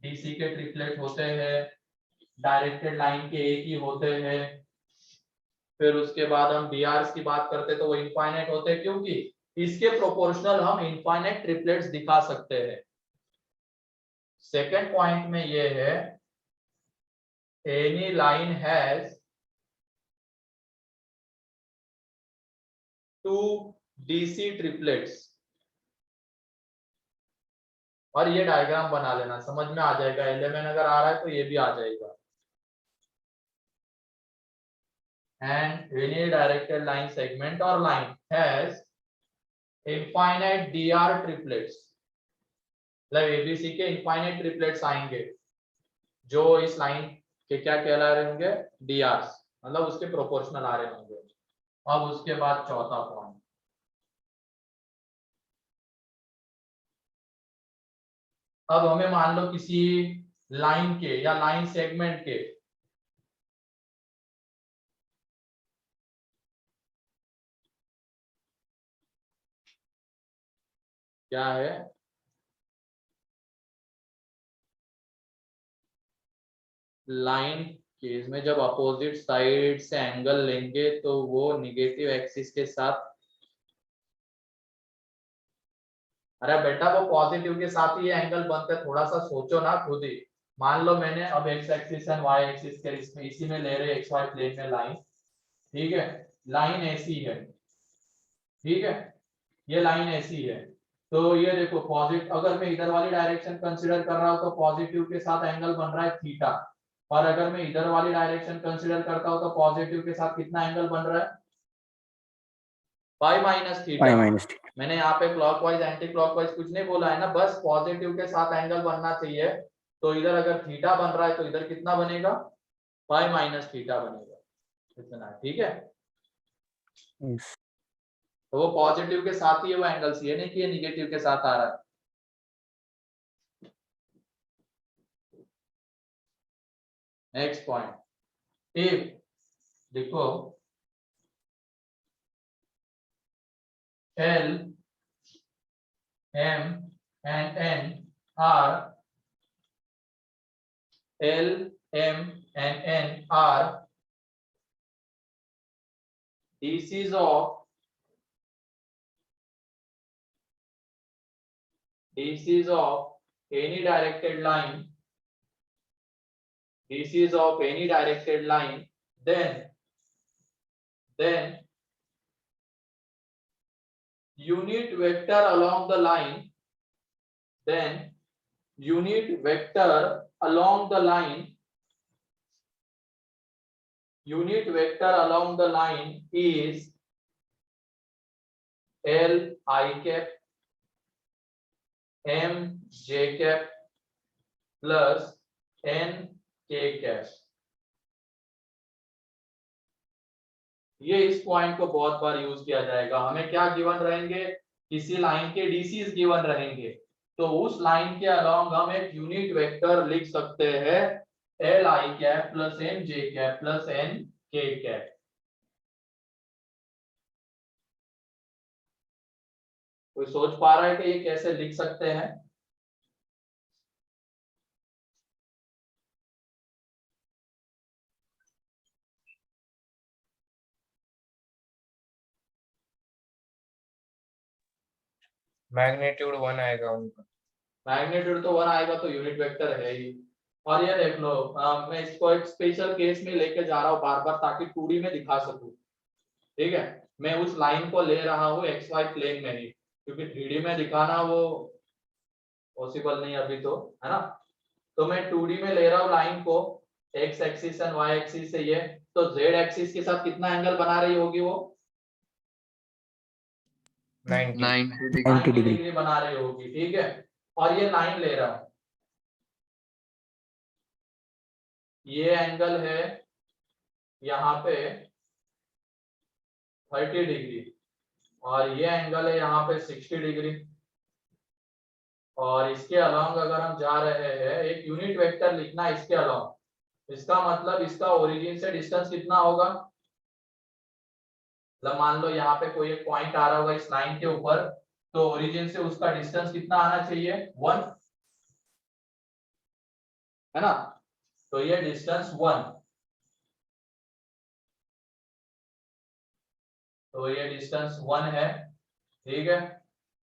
डीसी के ट्रिपलेट होते हैं, डायरेक्टेड लाइन के एक ही होते हैं, फिर उसके बाद हम डीआरस की बात करते तो वो इनफाइनाइट होते हैं, क्योंकि इसके प्रोपोर्शनल हम इनफाइनाइट ट्रिपलेट्स दिखा सकते हैं। सेकेंड पॉइंट में ये है any line has 2 DC triplets, और ये डायग्राम बना लेना, समझ में आ जाएगा। 11 अगर आ रहा है तो ये भी आ जाएगा। And any directed line segment और line has infinite DR triplets, मतलब एबीसी के इनफाइनाइट ट्रिपलेट्स आएंगे जो इस लाइन के क्या कहला रहे होंगे? डीआरस, मतलब उसके प्रोपोर्शनल आ रहे होंगे। अब उसके बाद चौथा पॉइंट, अब हमें मान लो किसी लाइन के या लाइन सेगमेंट के क्या है, लाइन केस में जब अपोजिट साइड से एंगल लेंगे तो वो निगेटिव एक्सिस के साथ, अरे बेटा वो पॉजिटिव के साथ ही एंगल बनते हैं, थोड़ा सा सोचो ना खुद ही। मान लो मैंने अब x axis and y axis के इसमें इसी में ले रहे एक्स वाई प्लेन में लाइन, ठीक है, लाइन ऐसी है, ठीक है, ये लाइन ऐसी है, तो ये देखो पॉजिटिव, अगर मैं इधर वाली डायरेक्शन कंसीडर कर रहा हूं तो पॉजिटिव के साथ एंगल बन रहा है थीटा, और अगर मैं इधर वाली डायरेक्शन कंसीडर करता हूं तो पॉजिटिव के साथ कितना एंगल बन रहा है? Pi minus theta. Pi minus t. मैंने यहाँ पे क्लॉकवाइज एंटी क्लॉकवाइज कुछ नहीं बोला है ना, बस पॉजिटिव के साथ एंगल बनना चाहिए। तो इधर अगर थीटा बन रहा है तो इधर कितना बनेगा? पाई माइनस थीटा बनेगा, इतना, ठीक है। Yes. तो वो पॉजिटिव के साथ ही है वो एंगल, ये नहीं कि ये निगेटिव के साथ आ रहा है। नेक्स्ट पॉइंट, इफ देखो L, M and N are L, M and N are DCs of DCs of any directed line, DCs of any directed line, then unit vector along the line, then unit vector along the line, unit vector along the line is L I cap M J cap plus N K cap. ये इस point को बहुत बार use किया जाएगा। हमें क्या given रहेंगे, किसी लाइन के डीसीज गिवन रहेंगे, तो उस लाइन के अलोंग हम एक यूनिट वेक्टर लिख सकते हैं l i cap plus m j cap plus n k cap. कोई सोच पा रहा है कि ये कैसे लिख सकते हैं? मैग्नीट्यूड 1 आएगा उनका। मैग्नीट्यूड तो 1 आएगा तो यूनिट वेक्टर है ही। और ये देख लो, मैं इसको एक स्पेशल केस में लेके जा रहा हूँ बार बार ताकि 2D में दिखा सकूं। ठीक है, मैं उस लाइन को ले रहा हूँ एक्स वाई प्लेन में ही, क्योंकि 3D में दिखाना वो पॉसिबल नहीं अभी तो, है ना। तो मैं 2D में ले रहा हूँ लाइन को, x axis and y axis से ये, तो जेड एक्सिस के साथ कितना एंगल बना रही होगी वो? 90 डिग्री बना रही होगी। ठीक है, और ये लाइन ले रहा हूं, ये एंगल है यहाँ पे 30 डिग्री और ये एंगल है यहाँ पे 60 डिग्री। और इसके अलोंग अगर हम जा रहे हैं, एक यूनिट वेक्टर लिखना है इसके अलोंग, इसका मतलब इसका ओरिजिन से डिस्टेंस कितना होगा? मतलब मान लो यहाँ पे कोई एक पॉइंट आ रहा होगा इस लाइन के ऊपर, तो ओरिजिन से उसका डिस्टेंस कितना आना चाहिए? 1, है ना। तो ये डिस्टेंस 1, तो ये डिस्टेंस 1 है। ठीक है,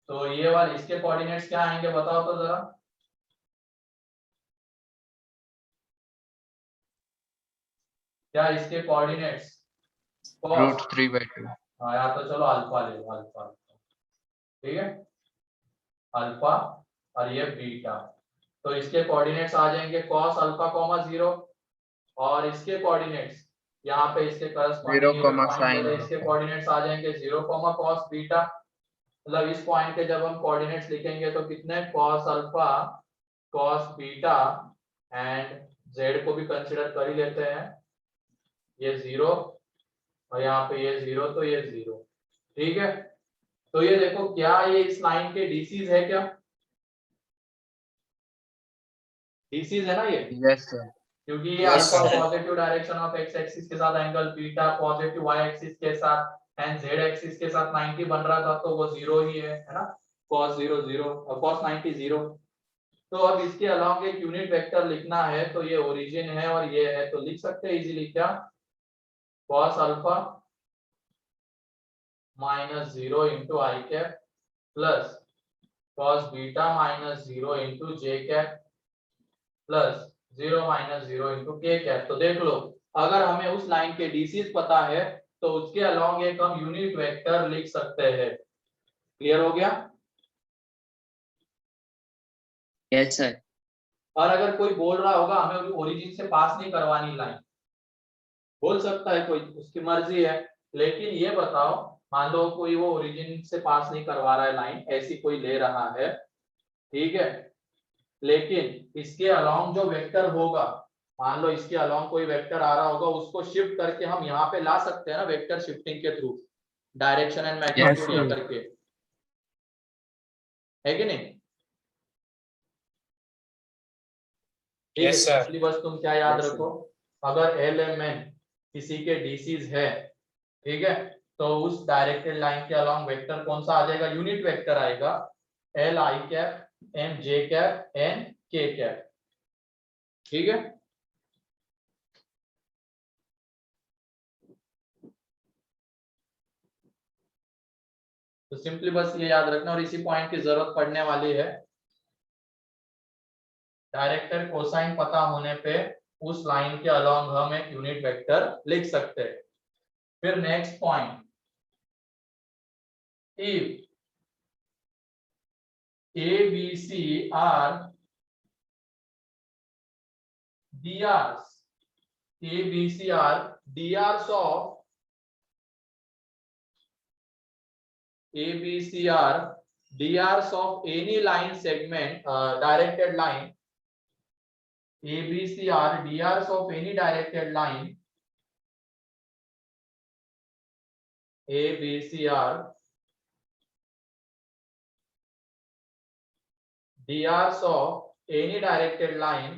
तो ये वाले इसके कोऑर्डिनेट्स क्या आएंगे बताओ तो जरा। क्या इसके कोऑर्डिनेट्स? √3/2। हाँ यार, तो चलो अल्फा ले लो, अल्फा। ठीक है, अल्फा और ये बीटा, तो इसके कोऑर्डिनेट्स आ जाएंगे cos अल्फा कॉमा 0, और इसके कोऑर्डिनेट्स यहाँ पे इसके करस्पॉन्डिंग 0, पॉइंट sin इसके कोऑर्डिनेट्स आ जाएंगे 0, cos बीटा। मतलब इस पॉइंट के जब हम कोऑर्डिनेट्स लिखेंगे तो कितने? cos alpha cos beta and z को भी कंसीडर कर ही लेते हैं, ये 0 और यहाँ पे ये 0, तो ये 0। ठीक है, तो ये देखो क्या ये इस लाइन के डीसीज है क्या? डीसीज है ना ये? Yes sir. क्योंकि ये Yes, alpha sir. Positive direction of x axis के साथ angle, beta positive y axis के साथ एंड जेड एक्सिस के साथ 90 बन रहा था, तो वो 0 ही है ना। cos 0 0 और cos 90 0। तो अब इसके अलावा एक यूनिट वेक्टर लिखना है, तो ये ओरिजिन है और ये है, तो लिख सकते हैं इजीली क्या? cos alpha minus 0 into I cap plus cos beta minus 0 into J cap plus 0 minus 0 into K cap. तो देख लो, अगर हमें उस लाइन के डीसीज पता है तो उसके अलोंग एक हम यूनिट वेक्टर लिख सकते हैं। क्लियर हो गया? Yes sir. और अगर कोई बोल रहा होगा हमें ओरिजिन से पास नहीं करवानी लाइन, बोल सकता है कोई, उसकी मर्जी है, लेकिन ये बताओ, मान लो कोई वो ओरिजिन से पास नहीं करवा रहा है लाइन, ऐसी कोई ले रहा है, ठीक है, लेकिन इसके अलोंग जो वेक्टर होगा, मान लो इसके अलोंग कोई वेक्टर आ रहा होगा, उसको शिफ्ट करके हम यहाँ पे ला सकते हैं ना, वेक्टर शिफ्टिंग के through, direction and magnitude sir. लेकर के, है कि नहीं? ठीक है, Yes, sir. इसलिए बस तुम क्या याद Yes, sir. रखो, अगर LMN किसी के डीसीज है, ठीक है, तो उस डायरेक्टेड लाइन के अलोंग वेक्टर कौन सा आ जाएगा? यूनिट वेक्टर आएगा l i cap m j cap n k cap. ठीक है, तो सिंपली बस ये याद रखना, और इसी पॉइंट की जरूरत पड़ने वाली है डायरेक्टेड कोसाइन पता होने पे उस लाइन के अलोंग हम एक यूनिट वेक्टर लिख सकते हैं। फिर next point, if A, B, C are DRs, A, B, C are DRs of A, B, C are DRs of any line segment, directed line. A, B, C are DRs of any directed line. A, B, C are DRs of any directed line.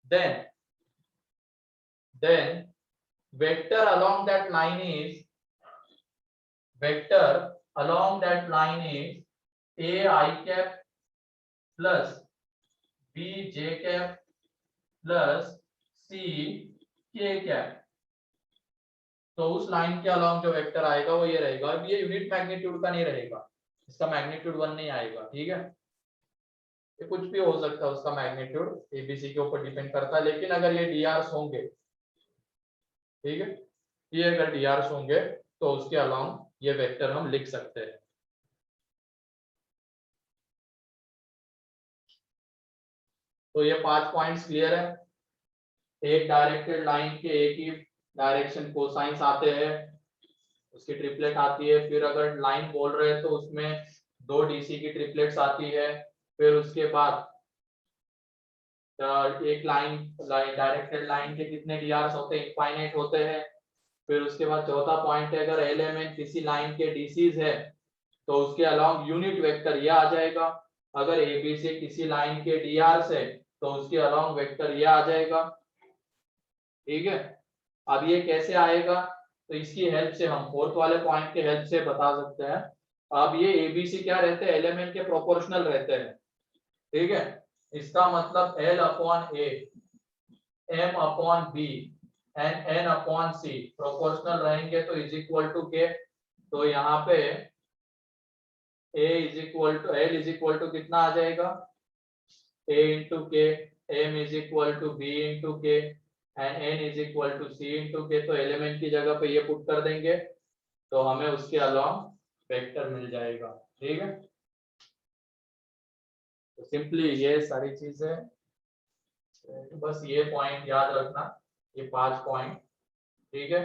Then vector along that line is A I cap plus B J cap plus C K cap. तो उस line के along जो vector आएगा वो ये रहेगा। अब ये यूनिट मैग्नीट्यूड का नहीं रहेगा, इसका मैग्नीट्यूड 1 नहीं आएगा, ठीक है। ये कुछ भी हो सकता है, उसका मैग्नीट्यूड एबीसी के ऊपर डिपेंड करता है, लेकिन अगर ये डीआरस होंगे, ठीक है, ये अगर डीआरस होंगे तो उसके अलोंग ये वेक्टर हम लिख सकते हैं। तो ये 5 पॉइंट्स क्लियर है। एक डायरेक्टेड लाइन के एक ही डायरेक्शन कोसाइंस आते हैं, उसकी ट्रिपलेट आती है। फिर अगर लाइन बोल रहे हैं तो उसमें 2 डीसी की ट्रिपलेट्स आती है। फिर उसके बाद एक लाइन डायरेक्टेड लाइन के कितने डीआरस होते हैं, इनफाइनाइट होते हैं। फिर उसके बाद चौथा पॉइंट है, अगर एलिमेंट किसी लाइन के डीसीज है तो उसके अलोंग यूनिट वेक्टर ये आ जाएगा। अगर एबी से किसी लाइन के डीआर से तो उसके अलोंग वेक्टर ये आ जाएगा, ठीक है। अब ये कैसे आएगा, तो इसकी हेल्प से हम फोर्थ वाले पॉइंट के हेल्प से बता सकते हैं। अब ये एबीसी क्या रहते हैं, एलिमेंट के प्रोपोर्शनल रहते हैं, ठीक है। इसका मतलब L upon A, M upon B and N upon C proportional रहेंगे तो इज इक्वल टू K। तो यहाँ पे A is equal to L is equal to कितना आ जाएगा, A into K, M is equal to B into K and N is equal to C into K। तो element की जगह पे ये पुट कर देंगे तो हमें उसके अलोंग वेक्टर मिल जाएगा, ठीक है। तो सिंपली ये सारी चीजें, तो बस ये पॉइंट याद रखना, ये 5 पॉइंट, ठीक है।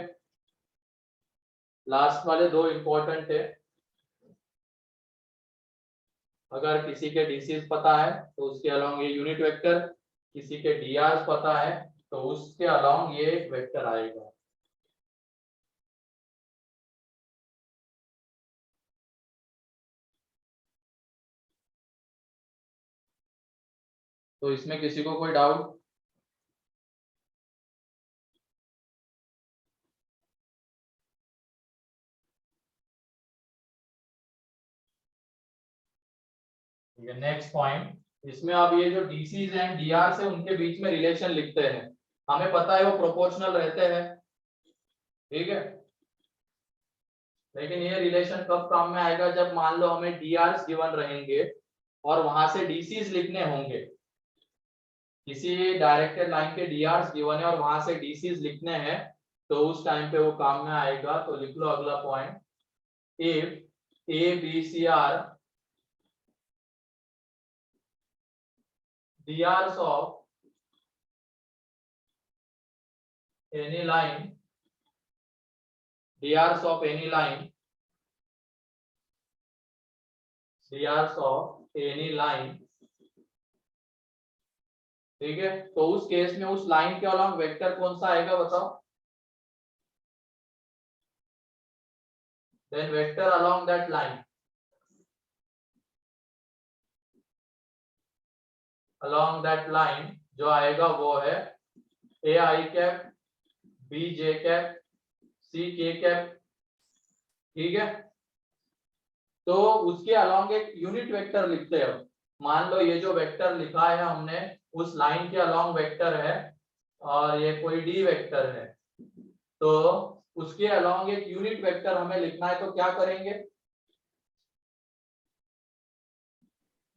लास्ट वाले 2 इंपॉर्टेंट है। अगर किसी के डीसीज पता है तो उसके अलोंग ये यूनिट वेक्टर, किसी के डीआर पता है तो उसके अलोंग ये एक वेक्टर आएगा। तो इसमें किसी को कोई डाउट? नेक्स्ट पॉइंट, इसमें अब ये जो डीसीज एंड डीआर से उनके बीच में रिलेशन लिखते हैं। हमें पता है वो प्रोपोर्शनल रहते हैं, ठीक है। लेकिन ये रिलेशन कब काम में आएगा, जब मान लो हमें डीआर गिवन रहेंगे और वहां से डीसीज लिखने होंगे। किसी डायरेक्टेड लाइन के डीआर गिवन है और वहां से डीसीज लिखने हैं तो उस टाइम पे वो काम में आएगा। तो लिख लो अगला point, if a b c are DRs of any line, DRs of any line, DRs of any line, ठीक है। तो उस केस में उस लाइन के अलोंग वेक्टर कौन सा आएगा बताओ। Then vector along that line, along that line जो आएगा वो है ए आई कैप, बी जे कैप, सी के कैप, ठीक है। तो उसके अलोंग एक यूनिट वेक्टर लिखते हैं। मान लो ये जो वेक्टर लिखा है हमने उस लाइन के अलोंग वेक्टर है और ये कोई डी वेक्टर है, तो उसके अलोंग एक यूनिट वेक्टर हमें लिखना है। तो क्या करेंगे,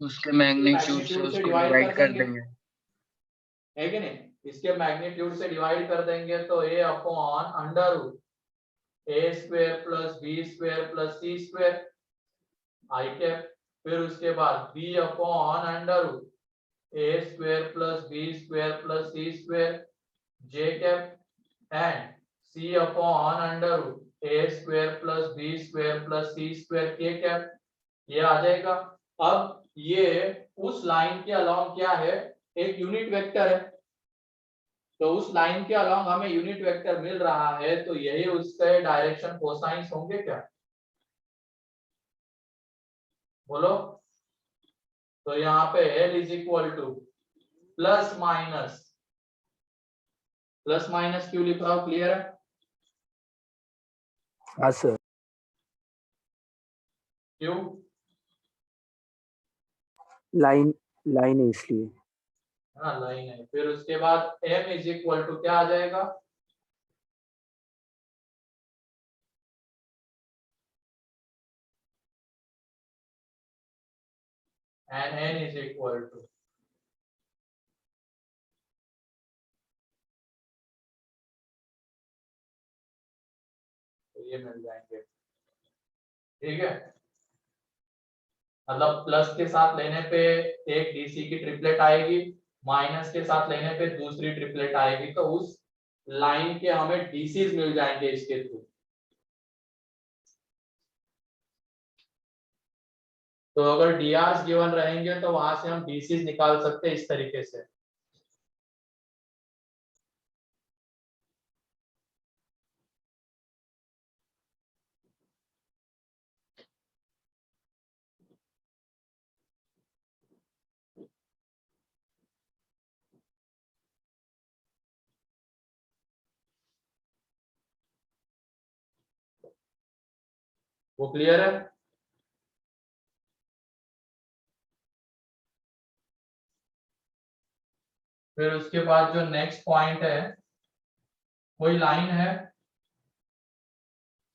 उसके मैग्नीट्यूड से magnitude से उसको divide डिवाइड कर कर देंगे। देंगे। है कि नहीं? इसके मैग्नीट्यूड से डिवाइड कर देंगे तो a upon under root a square plus b square plus c square i cap, फिर उसके बाद b upon under root a square plus b square plus c square j cap and c upon under root a square plus b square plus c square k cap. ये आ जाएगा। अब ये उस line के अलोंग क्या है? एक यूनिट वेक्टर है। तो उस लाइन के अलोंग हमें यूनिट वेक्टर मिल रहा है, तो यही उसके डायरेक्शन कोसाइंस होंगे क्या? बोलो। तो यहाँ पे L is equal to plus minus क्यों लिख रहा हूं? क्लियर है? हाँ सर। क्यों? लाइन लाइन है इसलिए। हाँ लाइन है। फिर उसके बाद M इज इक्वल टू क्या आ जाएगा? And N is equal to ये मिल जाएंगे। ठीक है, मतलब प्लस के साथ लेने पे एक डीसी की ट्रिपलेट आएगी, माइनस के साथ लेने पे दूसरी ट्रिपलेट आएगी, तो उस लाइन के हमें डीसीज मिल जाएंगे इसके थ्रू। तो अगर डीआर गिवन रहेंगे तो वहां से हम डीसीज निकाल सकते हैं इस तरीके से। वो क्लियर है? फिर उसके बाद जो नेक्स्ट पॉइंट है, कोई लाइन है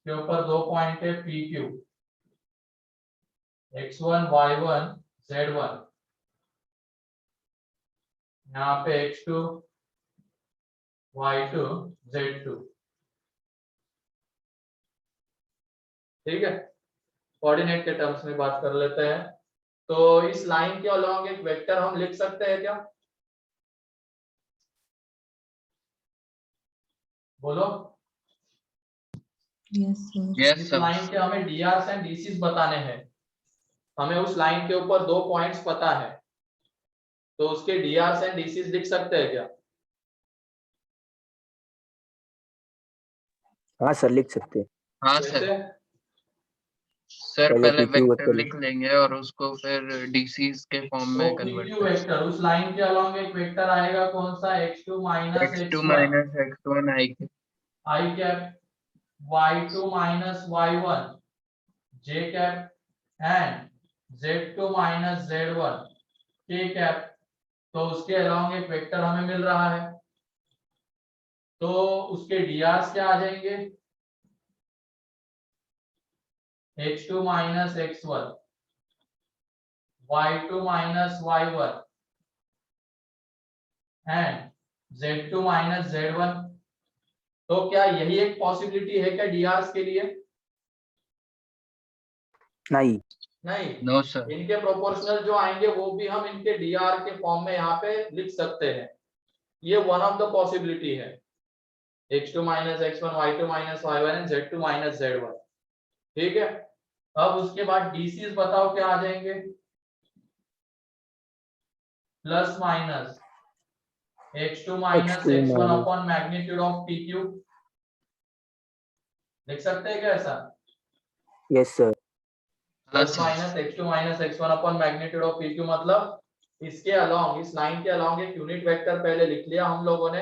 के ऊपर दो पॉइंट है P Q, x1 y1 z1, यहाँ पे x2 y2 z2। ठीक है, कोऑर्डिनेट के टर्म्स में बात कर लेते हैं। तो इस लाइन के अलोंग एक वेक्टर हम लिख सकते हैं क्या? बोलो। यस इस सर। लाइन के हमें डीआर एंड डीसीज बताने हैं। हमें उस लाइन के ऊपर दो पॉइंट्स पता है, तो उसके डीआर एंड डीसीज लिख सकते हैं क्या? हाँ सर, लिख सकते हैं। हाँ सर। कैसे? सर पहले पहले PQ वेक्टर वेक्टर लिख लेंगे और उसको फिर डीसीज के फॉर्म तो में पी कन्वर्ट क्यू करेंगे। वेक्टर, उस लाइन के अलोंग एक वेक्टर आएगा, कौन सा? x2 minus x2 x1 minus x1 I cap, y2 minus y1 j cap and z2 minus z1 k cap. तो उसके अलोंग एक वेक्टर हमें मिल रहा है, तो उसके डीआर क्या आ जाएंगे? x2 minus x1 y2 minus y1 and z2 minus z1। तो क्या यही एक पॉसिबिलिटी है क्या डीआर के लिए? नहीं। नहीं, नो सर। इनके प्रोपोर्शनल जो आएंगे वो भी हम इनके डीआर के फॉर्म में यहाँ पे लिख सकते हैं। ये वन ऑफ द पॉसिबिलिटी है, x2 minus x1 y2 minus y1 and z2 minus z1। ठीक है, अब उसके बाद डीसीज बताओ क्या आ जाएंगे? Plus minus x2 minus x2 x1 minus. Upon magnitude of pq। लिख सकते हैं क्या ऐसा? Yes sir. हाँ plus sir. Minus x2 minus x1 upon magnitude of pq, मतलब इसके अलोंग, इस लाइन के अलोंग एक यूनिट वेक्टर पहले लिख लिया हम लोगों ने,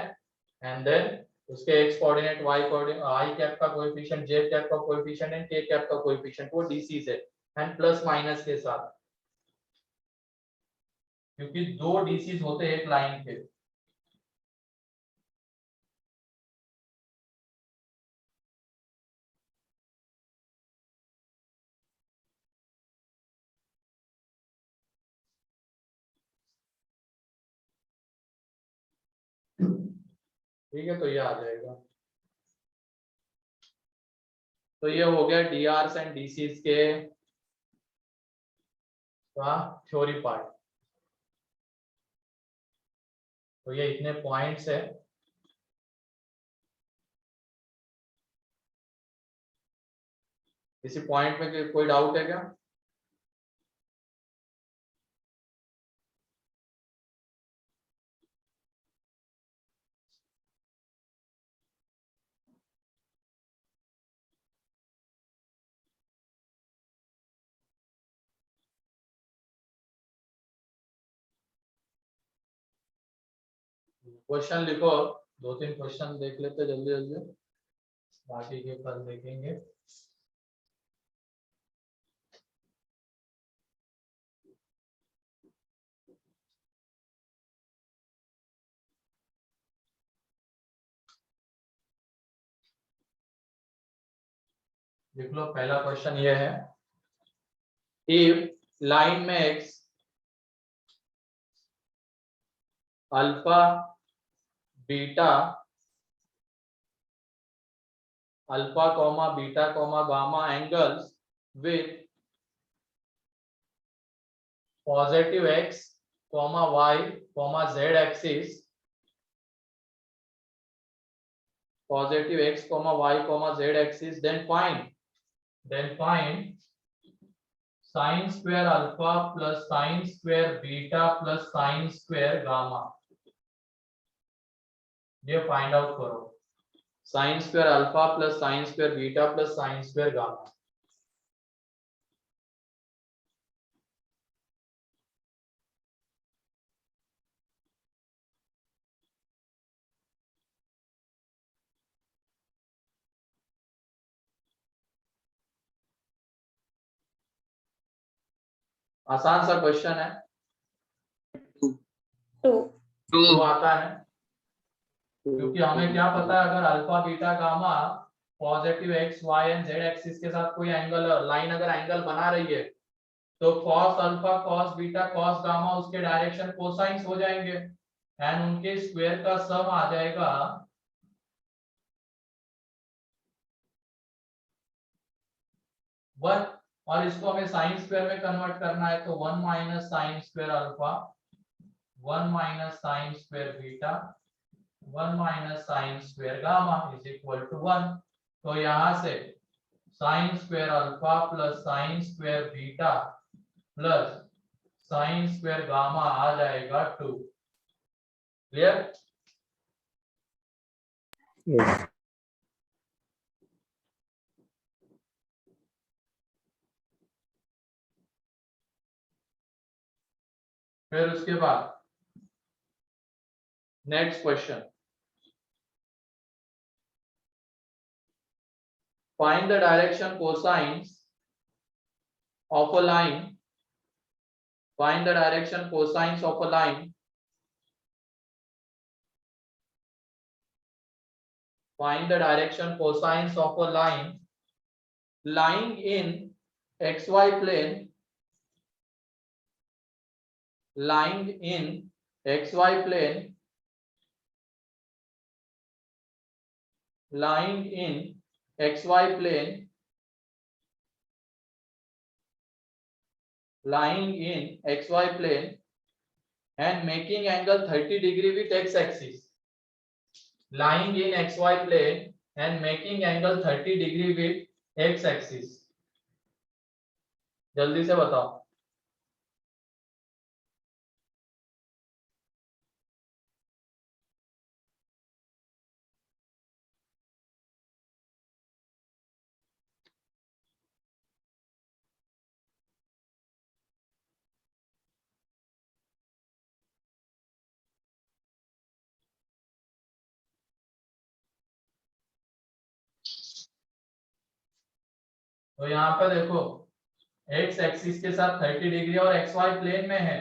एंड देन उसके x coordinate, y coordinate, i cap का कोएफिशिएंट, j कैप का कोएफिशिएंट एंड k कैप का कोएफिशिएंट, वो डीसी है एंड प्लस माइनस के साथ, क्योंकि दो डीसीज होते हैं एक लाइन के। ठीक है, तो ये आ जाएगा। तो ये हो गया डीआरस एंड डीसीज के थ्योरी पार्ट। तो ये इतने पॉइंट्स है। किसी पॉइंट में कोई डाउट है क्या? क्वेश्चन लिखो, 2-3 क्वेश्चन देख लेते जल्दी जल्दी, बाकी के कल देखेंगे। देख लो, पहला क्वेश्चन ये है, इफ लाइन में x alpha beta alpha comma beta comma gamma angles with positive x comma y comma z axis, positive x comma y comma z axis, then find sin square alpha plus sin square beta plus sin square gamma। ये find out करो, sin square alpha plus sin square beta plus sin square gamma। आसान सा question है, 2 2 आता है, क्योंकि हमें क्या पता है, अगर alpha beta gamma positive x y and Z axis के साथ कोई एंगल लाइन अगर एंगल बना रही है, तो cos alpha cos beta cos gamma उसके डायरेक्शन कोसाइंस हो जाएंगे एंड उनके स्क्वायर का सम आ जाएगा 1, और इसको हमें साइन स्क्वायर में कन्वर्ट करना है, तो 1 minus sine square alpha 1 minus sine square beta 1 minus sine square gamma is equal to 1। तो यहां से sine square alpha plus sine square beta plus sine square gamma आ जाएगा 2। क्लियर? यस। फिर उसके बाद next question, find the direction cosines of a line, find the direction cosines of a line, find the direction cosines of a line lying in xy plane, lying in xy plane, lying in xy plane, lying in xy plane and making angle 30 degree with x axis, lying in xy plane and making angle 30 degree with x axis। जल्दी से बताओ। तो यहाँ पे देखो, x axis के साथ 30 degree और xy प्लेन में है,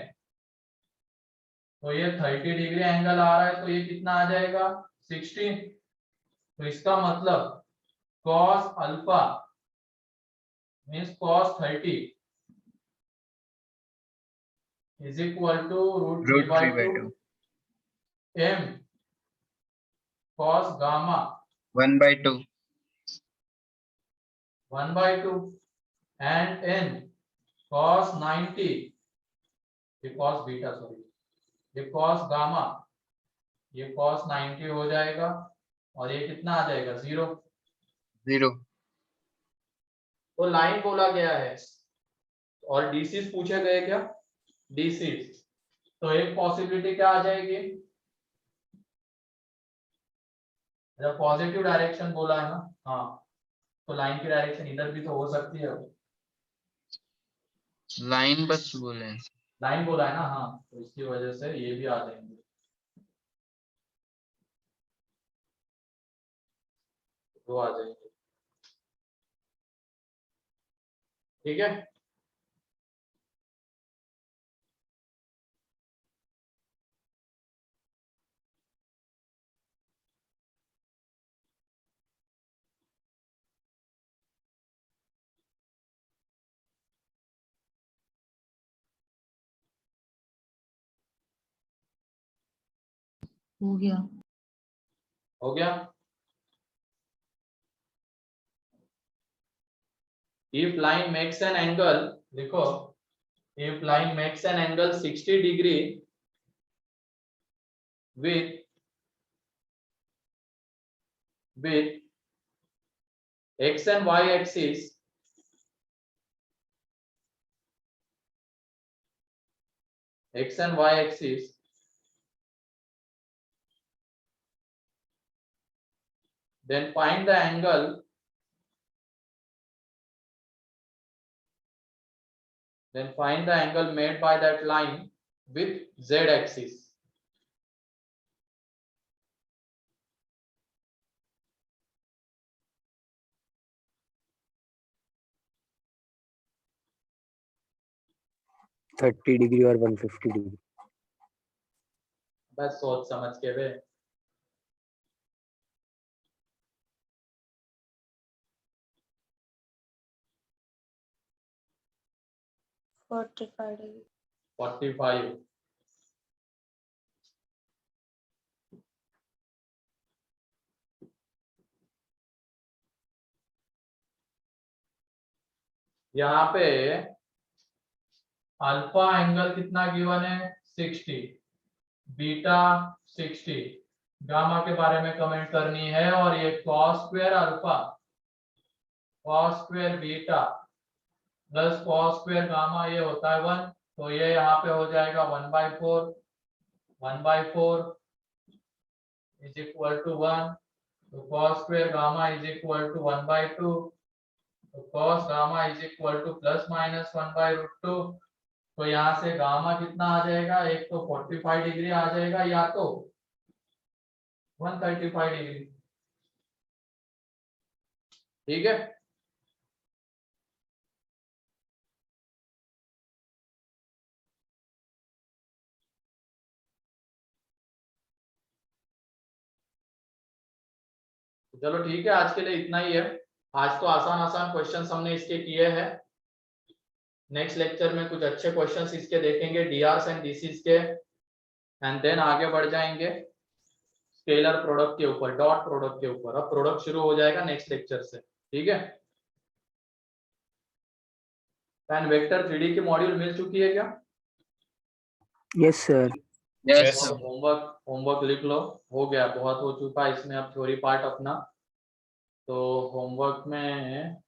तो ये 30 डिग्री एंगल आ रहा है, तो ये कितना आ जाएगा 16। तो इसका मतलब cos alpha means cos 30 is equal to root 3 by 2 m cos gamma 1/2 1/2 and n cos 90, ये cos बीटा सॉरी, ये cos गामा, ये cos 90 हो जाएगा और ये कितना आ जाएगा 0। 0 तो लाइन बोला गया है और डीसीज पूछे गए क्या, डीसीज, तो एक पॉसिबिलिटी क्या आ जाएगी, जब पॉजिटिव डायरेक्शन बोला है ना, हाँ, तो लाइन की डायरेक्शन इधर भी तो हो सकती है, लाइन बस बोले हैं। लाइन बोला है ना, हाँ, तो इसकी वजह से ये भी आ जाएंगे, दो आ जाएंगे, ठीक है। हो गया। हो गया। If line makes an angle, देखो, if line makes an angle 60 degree with x and y axis, x and y axis, then find the angle, made by that line with z axis. Thirty degree और 150 degree. बस सोच समझ के वे, forty five 45, यहाँ पे alpha angle कितना given है 60, beta 60, gamma के बारे में कमेंट करनी है, और ये cos square alpha, cos square beta plus cos square gamma, ये होता है 1, तो ये यहाँ पे हो जाएगा 1/4 इज इक्वल टू 1, तो cos square gamma is equal to 1/2, तो cos gamma is equal to plus minus 1/√2, तो यहाँ से गामा कितना आ जाएगा, एक तो 45 डिग्री आ जाएगा या तो 135 डिग्री, ठीक है। चलो ठीक है, आज के लिए इतना ही है। आज तो आसान आसान क्वेश्चंस हमने इसके किए हैं। नेक्स्ट लेक्चर में कुछ अच्छे क्वेश्चंस इसके देखेंगे, डीआरस एंड डीसीज के, एंड देन आगे बढ़ जाएंगे स्केलर प्रोडक्ट के ऊपर, डॉट प्रोडक्ट के ऊपर। अब प्रोडक्ट शुरू हो जाएगा नेक्स्ट लेक्चर से, ठीक है। एंड वेक्टर 3D की मॉड्यूल मिल चुकी है क्या? Yes sir. Yes Yes. Homework लिख लो, हो गया, बहुत हो चुका है इसमें, अब थ्योरी पार्ट अपना। तो होमवर्क में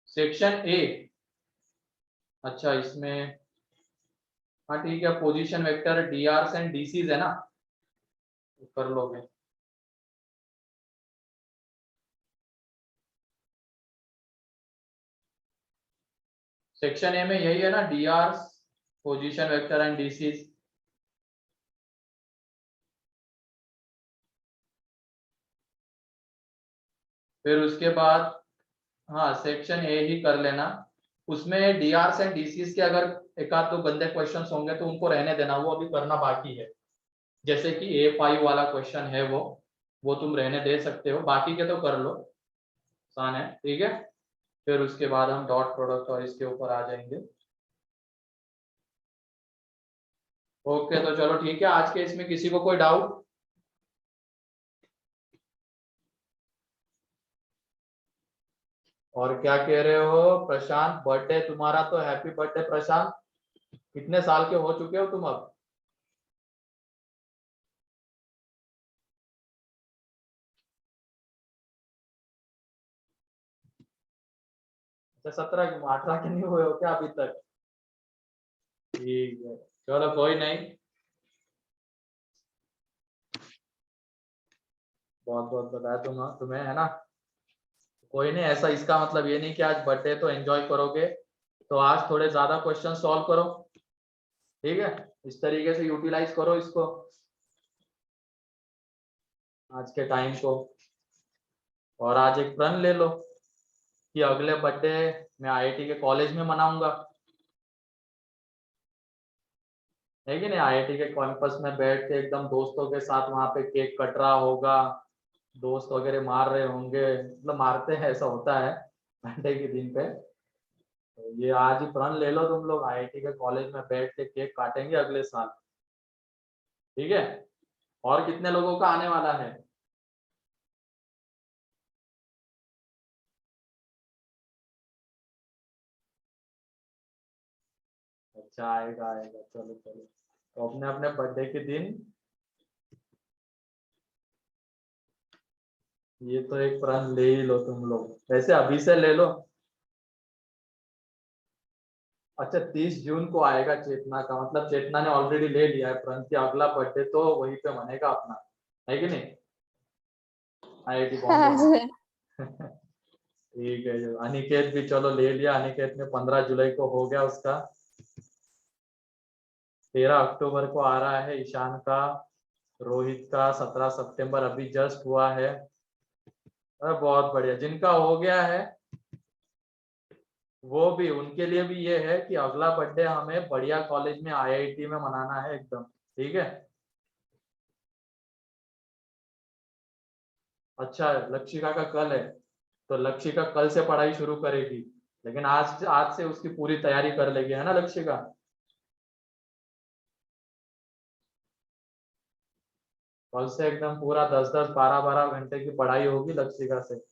सेक्शन ए, अच्छा इसमें, हाँ ठीक है, पोजीशन वेक्टर डीआरस एंड डीसीज है ना, कर लोगे। सेक्शन ए में यही है ना, डीआरस, पोजीशन वेक्टर एंड डीसीज। फिर उसके बाद हाँ सेक्शन ए ही कर लेना, उसमें डीआरस एंड डीसीज के अगर एक आध दो गंदे क्वेश्चंस होंगे तो उनको रहने देना, वो अभी करना बाकी है। जैसे कि A5 वाला क्वेश्चन है वो तुम रहने दे सकते हो, बाकी के तो कर लो, आसान है, ठीक है। फिर उसके बाद हम डॉट प्रोडक्ट और इसके ऊपर आ जाएंगे। ओके, तो चलो ठीक है, आज के इसमें किसी को कोई डाउट? और क्या कह रहे हो प्रशांत, बर्थडे तुम्हारा तो हैप्पी बर्थडे प्रशांत। कितने साल के हो चुके हो तुम अब? अच्छा 17 के, 18 के नहीं हुए हो क्या अभी तक? ठीक है, चलो कोई नहीं, बहुत बहुत बताया तुम्हें है ना। कोई नहीं, ऐसा इसका मतलब ये नहीं कि आज बर्थडे तो एंजॉय करोगे, तो आज थोड़े ज्यादा क्वेश्चन सॉल्व करो, ठीक है? इस तरीके से यूटिलाइज करो इसको, आज के टाइम को। और आज एक प्रण ले लो कि अगले बर्थडे मैं आईआईटी के कॉलेज में मनाऊंगा, है कि नहीं? आईआईटी के कैंपस में बैठ के एकदम दोस्तों के साथ वहां पे केक कट रहा होगा, दोस्त वगैरह मार रहे होंगे, मतलब मारते हैं ऐसा होता है बर्थडे के दिन पे। तो ये आज ही प्रण ले लो तुम लोग, आईआईटी के कॉलेज में बैठ के केक काटेंगे अगले साल, ठीक है? और कितने लोगों का आने वाला है? अच्छा आएगा आएगा, चलो चलो, तो अपने अपने बर्थडे के दिन ये तो एक प्रण ले ही लो तुम लोग, वैसे अभी से ले लो। अच्छा 30 जून को आएगा चेतना का, मतलब चेतना ने ऑलरेडी ले लिया है प्रण की अगला बर्थडे तो वहीं पे मनेगा अपना, है कि नहीं? आईआईटी बॉम्बे में। ठीक है, जो अनिकेत भी चलो ले लिया, अनिकेत ने 15 जुलाई को हो गया उसका। 13 अक्टूबर को आ रहा है ईशान का, रोहित का 17 सितंबर अभी जस्ट हुआ है। अरे बहुत बढ़िया, जिनका हो गया है वो भी, उनके लिए भी ये है कि अगला बर्थडे हमें बढ़िया कॉलेज में आईआईटी में मनाना है एकदम, ठीक है? अच्छा लक्षिका का कल है, तो लक्षिका कल से पढ़ाई शुरू करेगी, लेकिन आज आज से उसकी पूरी तैयारी कर लेगी, है ना लक्षिका? कल से एकदम पूरा 10-10 12-12 घंटे की पढ़ाई होगी लक्षिका से।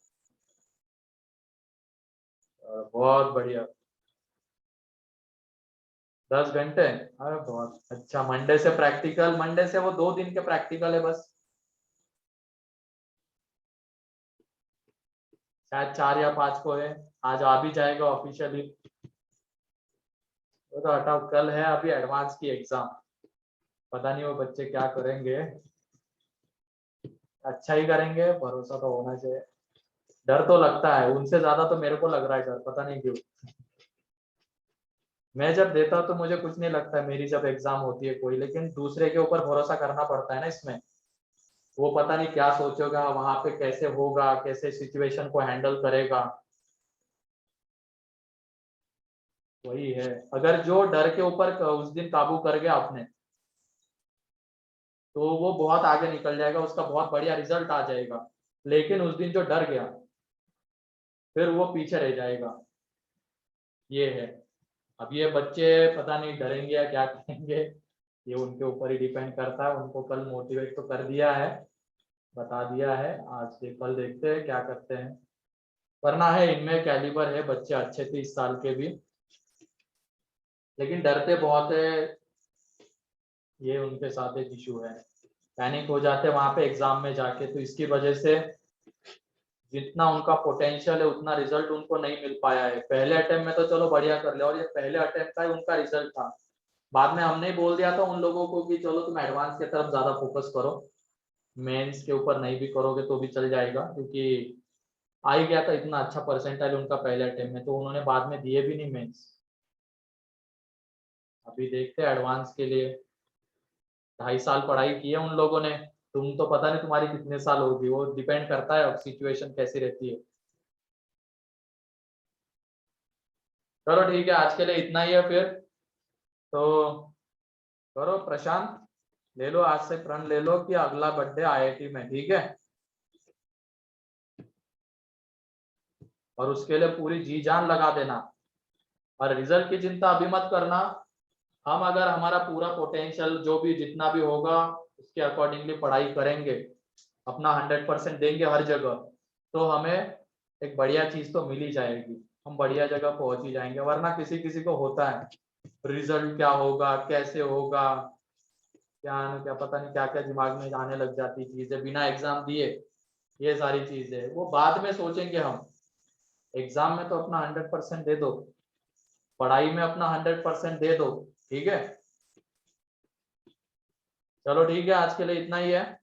बहुत बढ़िया, 10 घंटे, अरे बहुत अच्छा। मंडे से प्रैक्टिकल, मंडे से वो 2 दिन के प्रैक्टिकल है बस, शायद 4 या 5 को है, आज आ भी जाएगा ऑफिशियली। वो तो हटाओ, कल है अभी एडवांस की एग्जाम, पता नहीं वो बच्चे क्या करेंगे, अच्छा ही करेंगे, भरोसा तो होना चाहिए। डर तो लगता है, उनसे ज्यादा तो मेरे को लग रहा है डर, पता नहीं क्यों। मैं जब देता हूँ तो मुझे कुछ नहीं लगता है, मेरी जब एग्जाम होती है कोई, लेकिन दूसरे के ऊपर भरोसा करना पड़ता है ना इसमें। वो पता नहीं क्या सोचेगा वहां पे, कैसे होगा, कैसे सिचुएशन को हैंडल करेगा, वही है। अगर जो डर के ऊपर उस दिन काबू कर गया अपने, तो वो बहुत आगे निकल जाएगा, उसका बहुत बढ़िया रिजल्ट आ जाएगा। लेकिन उस दिन जो डर गया फिर वो पीछे रह जाएगा, ये है। अब ये बच्चे पता नहीं डरेंगे या क्या करेंगे, ये उनके ऊपर ही डिपेंड करता है। उनको कल मोटिवेट तो कर दिया है, बता दिया है, आज से कल देखते हैं क्या करते हैं। वरना है इनमें कैलिबर है, बच्चे अच्छे थे इस साल के भी, लेकिन डरते बहुत है, ये उनके साथ एक इशू है, पैनिक हो जाते हैं वहां पे एग्जाम में जाके, तो इसकी वजह से जितना उनका पोटेंशियल है उतना रिजल्ट उनको नहीं मिल पाया है। पहले अटेम्प्ट में तो चलो बढ़िया कर लिया, और ये पहले अटेम्प्ट का ही उनका रिजल्ट था। बाद में हमने ही बोल दिया था उन लोगों को कि चलो तुम एडवांस की तरफ ज्यादा फोकस करो, मेंस के ऊपर नहीं भी करोगे तो भी चल जाएगा, क्योंकि आ ही गया था इतना अच्छा परसेंटाइल उनका पहले अटेम्प्ट में, तो उन्होंने बाद में दिए भी नहीं मेंस। अभी देखते हैं एडवांस के लिए, 2.5 साल पढ़ाई की है उन लोगों ने, तुम तो पता नहीं तुम्हारी कितने साल होगी, वो डिपेंड करता है अब सिचुएशन कैसी रहती है। चलो ठीक है, आज के लिए इतना ही है फिर, तो करो प्रशांत, ले लो आज से प्रण ले लो कि अगला बर्थडे आईआईटी में, ठीक है? और उसके लिए पूरी जी जान लगा देना। और रिजल्ट की चिंता अभी मत करना। हम अगर हमारा पूरा पोटेंशियल जो भी जितना भी होगा उसके अकॉर्डिंगली पढ़ाई करेंगे, अपना 100% देंगे हर जगह, तो हमें एक बढ़िया चीज तो मिल ही जाएगी, हम बढ़िया जगह पहुंच ही जाएंगे। वरना किसी किसी को होता है रिजल्ट क्या होगा, कैसे होगा, क्या पता नहीं क्या क्या दिमाग में आने लग जाती चीजें बिना एग्जाम दिए। ये सारी चीजें वो बाद में सोचेंगे हम। एग्जाम में तो अपना 100% दे दो, पढ़ाई में अपना 100% दे दो, ठीक है। चलो ठीक है, आज के लिए इतना ही है।